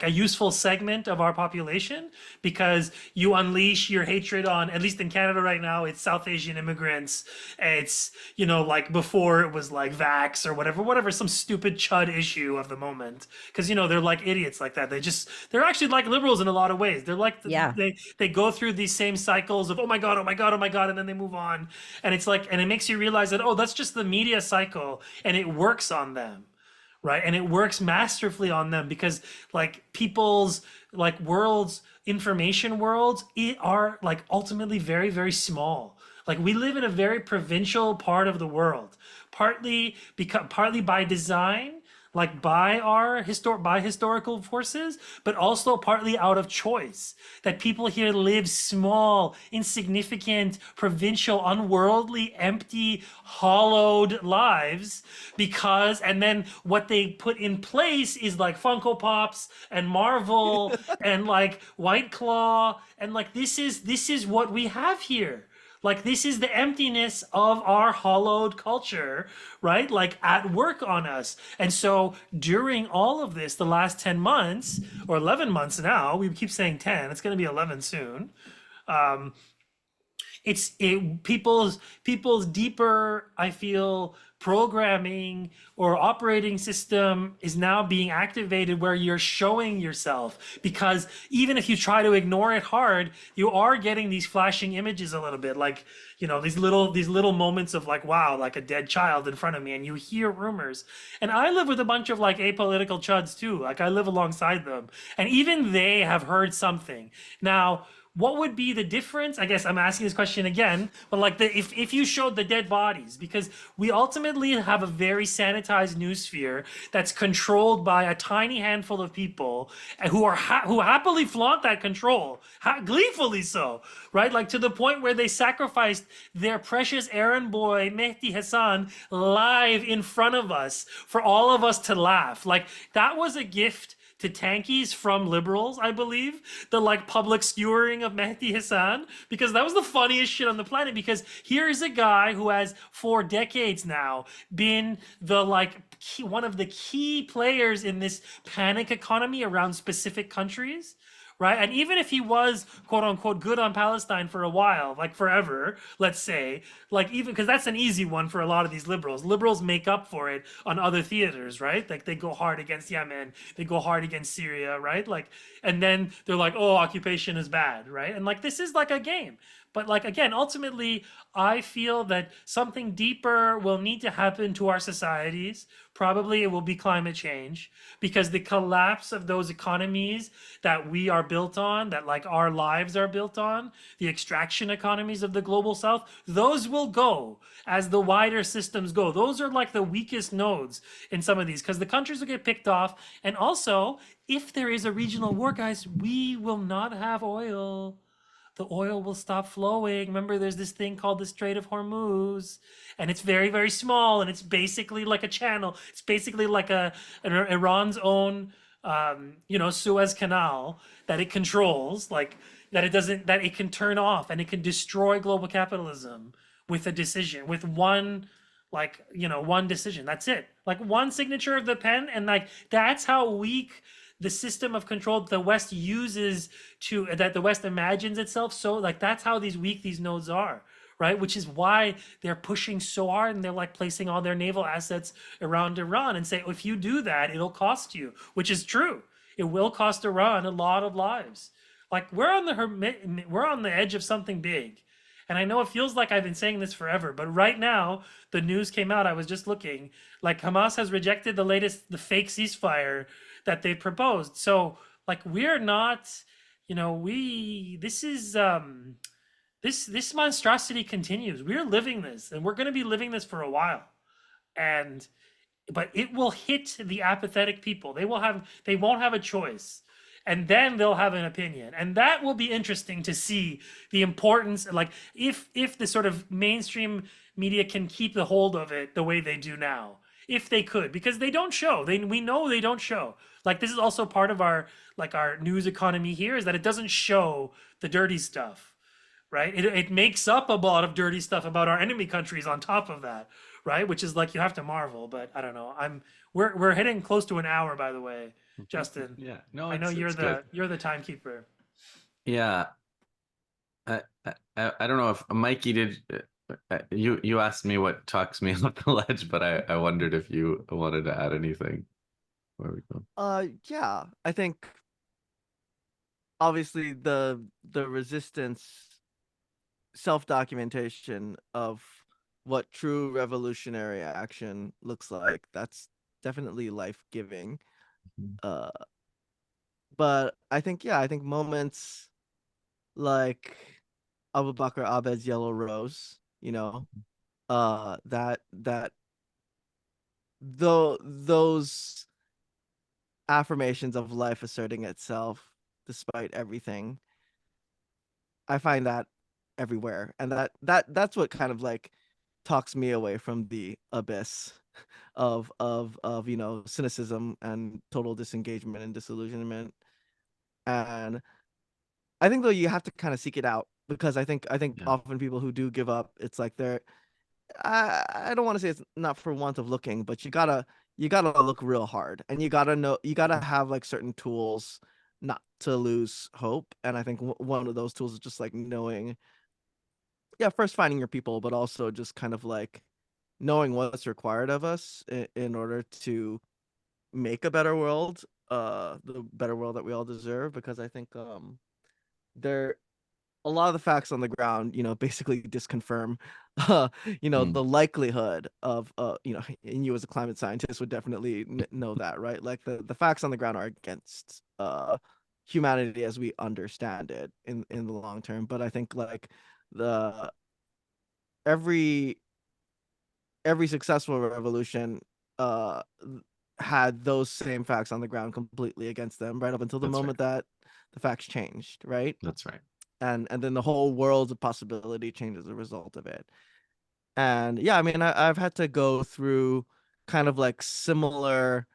a useful segment of our population, because you unleash your hatred on, at least in Canada right now, it's South Asian immigrants. It's, you know, like before it was like vax or whatever, some stupid chud issue of the moment. Because, you know, they're like idiots like that. They're actually like liberals in a lot of ways. They're like, they go through these same cycles of, oh my God, and then they move on. And it's like, and it makes you realize that, oh, that's just the media cycle, and it works on them. right? And it works masterfully on them because like people's like worlds, information worlds are like ultimately very, very small. Like we live in a very provincial part of the world, partly by design, like by historical forces, but also partly out of choice. That people here live small, insignificant, provincial, unworldly, empty, hollowed lives because, and then what they put in place is like Funko Pops and Marvel and like White Claw, and like this is what we have here. Like this is the emptiness of our hollowed culture, right? Like at work on us. And so during all of this, the last 10 months or 11 months now, we keep saying 10, it's going to be 11 soon. Um, people's deeper, I feel, programming or operating system is now being activated where you're showing yourself, because even if you try to ignore it hard, you are getting these flashing images a little bit, like, you know, these little moments of like, wow, like a dead child in front of me, and you hear rumors. And I live with a bunch of like apolitical chuds too, like I live alongside them, and even they have heard something. Now, what would be the difference? I guess I'm asking this question again, but like if you showed the dead bodies, because we ultimately have a very sanitized news sphere that's controlled by a tiny handful of people who happily flaunt that control, gleefully so, right? Like to the point where they sacrificed their precious errand boy Mehdi Hassan live in front of us for all of us to laugh. Like that was a gift to tankies from liberals, I believe, the like public skewering of Mehdi Hassan, because that was the funniest shit on the planet. Because here's a guy who has for decades now been the like one of the key players in this panic economy around specific countries, right? And even if he was quote unquote good on Palestine for a while, like forever, let's say, like even because that's an easy one for a lot of these liberals. Liberals make up for it on other theaters, right? Like they go hard against Yemen, they go hard against Syria, right? Like, and then they're like, oh, occupation is bad, right? And like this is like a game. But like again, ultimately, I feel that something deeper will need to happen to our societies. Probably it will be climate change, because the collapse of those economies that we are built on, that like our lives are built on, the extraction economies of the global south, those will go as the wider systems go. Those are like the weakest nodes in some of these, because the countries will get picked off. And also, if there is a regional war, guys, we will not have oil. The oil will stop flowing. Remember, there's this thing called the Strait of Hormuz, and it's very, very small, and it's basically like a channel. It's basically like Iran's own, Suez Canal that it controls, like that it doesn't, that it can turn off, and it can destroy global capitalism with a decision, with one decision. That's it. Like one signature of the pen, and like that's how weak the system of control the West uses that the West imagines itself. So like that's how weak these nodes are, right? Which is why they're pushing so hard, and they're like placing all their naval assets around Iran and say, if you do that, it'll cost you, which is true. It will cost Iran a lot of lives. Like we're on the edge of something big. And I know it feels like I've been saying this forever, but right now the news came out. I was just looking, like Hamas has rejected the fake ceasefire that they proposed. So like we're not, this monstrosity continues. We're living this, and we're going to be living this for a while. But it will hit the apathetic people. They won't have a choice. And then they'll have an opinion. And that will be interesting to see the importance, like if the sort of mainstream media can keep the hold of it the way they do now. If they could, because they don't show. We know they don't show. Like this is also part of our news economy here, is that it doesn't show the dirty stuff, right? It makes up a lot of dirty stuff about our enemy countries on top of that, right? Which is like you have to marvel. But I don't know. We're hitting close to an hour, by the way, Justin. Yeah, no, I know it's good. you're the timekeeper. Yeah, I don't know if Mikey did. You asked me what talks me off the ledge, but I wondered if you wanted to add anything. Where we go? Yeah, I think obviously the resistance self-documentation of what true revolutionary action looks like, that's definitely life-giving. Mhm. But I think moments like Abu Bakr Abed's Yellow Rose, that though those affirmations of life asserting itself despite everything, I find that everywhere, and that's what kind of like talks me away from the abyss of cynicism and total disengagement and disillusionment. And I think though you have to kind of seek it out, because I think Yeah. often people who do give up, it's like they're I don't want to say it's not for want of looking, but you gotta look real hard, and you gotta have like certain tools not to lose hope. And I think one of those tools is just like knowing, yeah, first finding your people, but also just kind of like knowing what's required of us in order to make a better world, the better world that we all deserve. Because I think there a lot of the facts on the ground, basically disconfirm, Mm. the likelihood of, and you as a climate scientist would definitely know that, right? Like the facts on the ground are against humanity as we understand it in the long term. But I think like the every successful revolution uh had those same facts on the ground completely against them, right up until the That's right. moment that the facts changed, right? That's right. And then the whole world of possibility changed as a result of it. And yeah, I mean, I've had to go through kind of like similar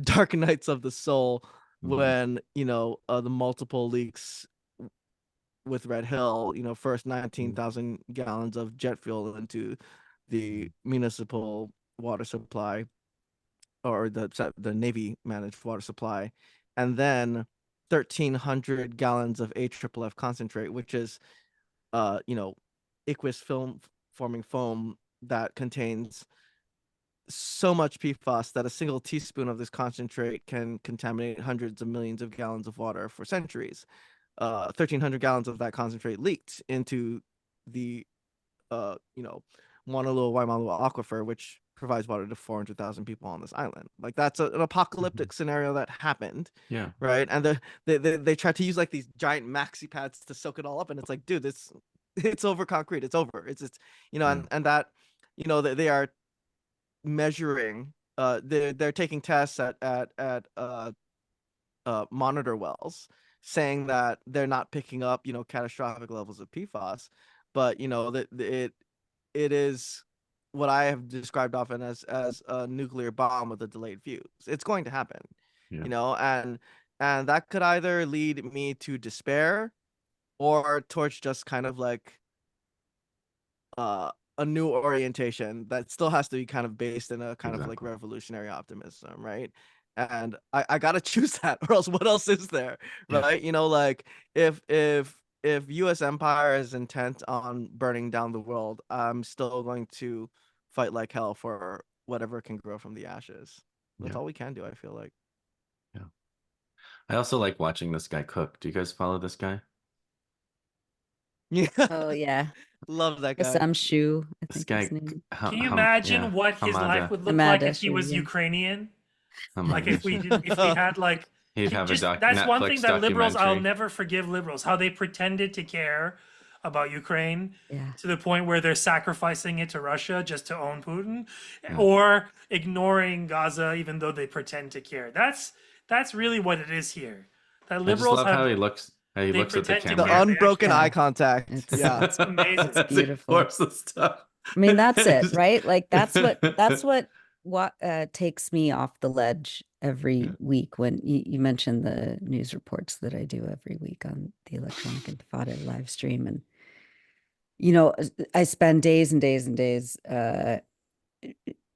dark nights of the soul Mhm. when the multiple leaks with Red Hill, first 19,000 gallons of jet fuel into the municipal water supply, or the Navy managed water supply, and then 1,300 gallons of AFFF concentrate, which is aqueous film forming foam that contains so much PFAS that a single teaspoon of this concentrate can contaminate hundreds of millions of gallons of water for centuries. 1,300 gallons of that concentrate leaked into the Mauna Loa Waimalua aquifer, which provides water to 400,000 people on this island. Like that's an apocalyptic scenario that happened, Yeah. right? And they tried to use like these giant maxi pads to soak it all up, and it's like, dude, it's over concrete. It's over. It's Yeah. and that they are measuring. They're taking tests at monitor wells, saying that they're not picking up catastrophic levels of PFAS, but that it is what I have described often as a nuclear bomb with a delayed fuse. It's going to happen, Yeah. and that could either lead me to despair or towards just kind of like a new orientation that still has to be kind of based in a kind of like Exactly. revolutionary optimism, right? And I gotta choose that, or else what else is there, Yeah. right? Like if US empire is intent on burning down the world, I'm still going to fight like hell for whatever can grow from the ashes. That's Yeah. all we can do, I feel like. Yeah. I also like watching this guy cook. Do you guys follow this guy? Yeah. Oh yeah, Love that guy. Sam Shu, I This think his guy, name. Can you imagine yeah, what his life Hamada, would look like Amada if he Shu, was yeah. Ukrainian? Like Hamada. if we had like He'd have a just that's one thing Netflix that liberals, I'll documentary. never forgive liberals, how they pretended to care about Ukraine Yeah. to the point where they're sacrificing it to Russia just to own Putin, Yeah. or ignoring Gaza even though they pretend to care. That's really what it is here. That I just liberals love how have he looks. How he they looks at the pretend to The care. camera. They unbroken actually eye contact. It's Yeah. it's amazing. It's As he beautiful. pours the stuff. I mean, that's it, It's- right? Like that's what takes me off the ledge every Yeah. week when you mentioned the news reports that I do every week on the Electronic Intifada live stream. And I spend days and days and days And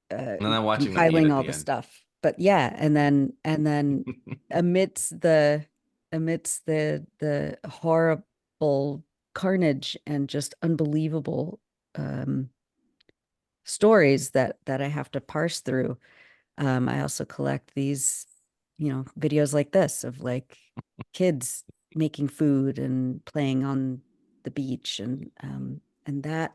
then watching them eat compiling at all the the end. stuff. But yeah, and then amidst the horrible carnage and just unbelievable stories that I have to parse through, I also collect these videos like this of like kids making food and playing on the beach, and that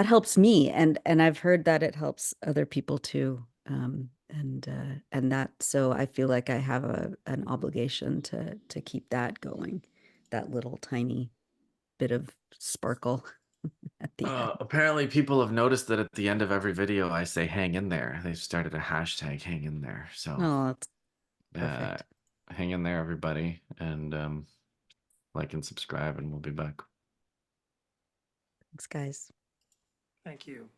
helps me, and I've heard that it helps other people too. and that, so I feel like I have an obligation to keep that going, that little tiny bit of sparkle at the end. Apparently people have noticed that at the end of every video I say hang in there. They've started a hashtag hang in there. So Oh, that's uh, perfect. hang in there, everybody, and like and subscribe, and we'll be back. Thanks, guys. Thank you.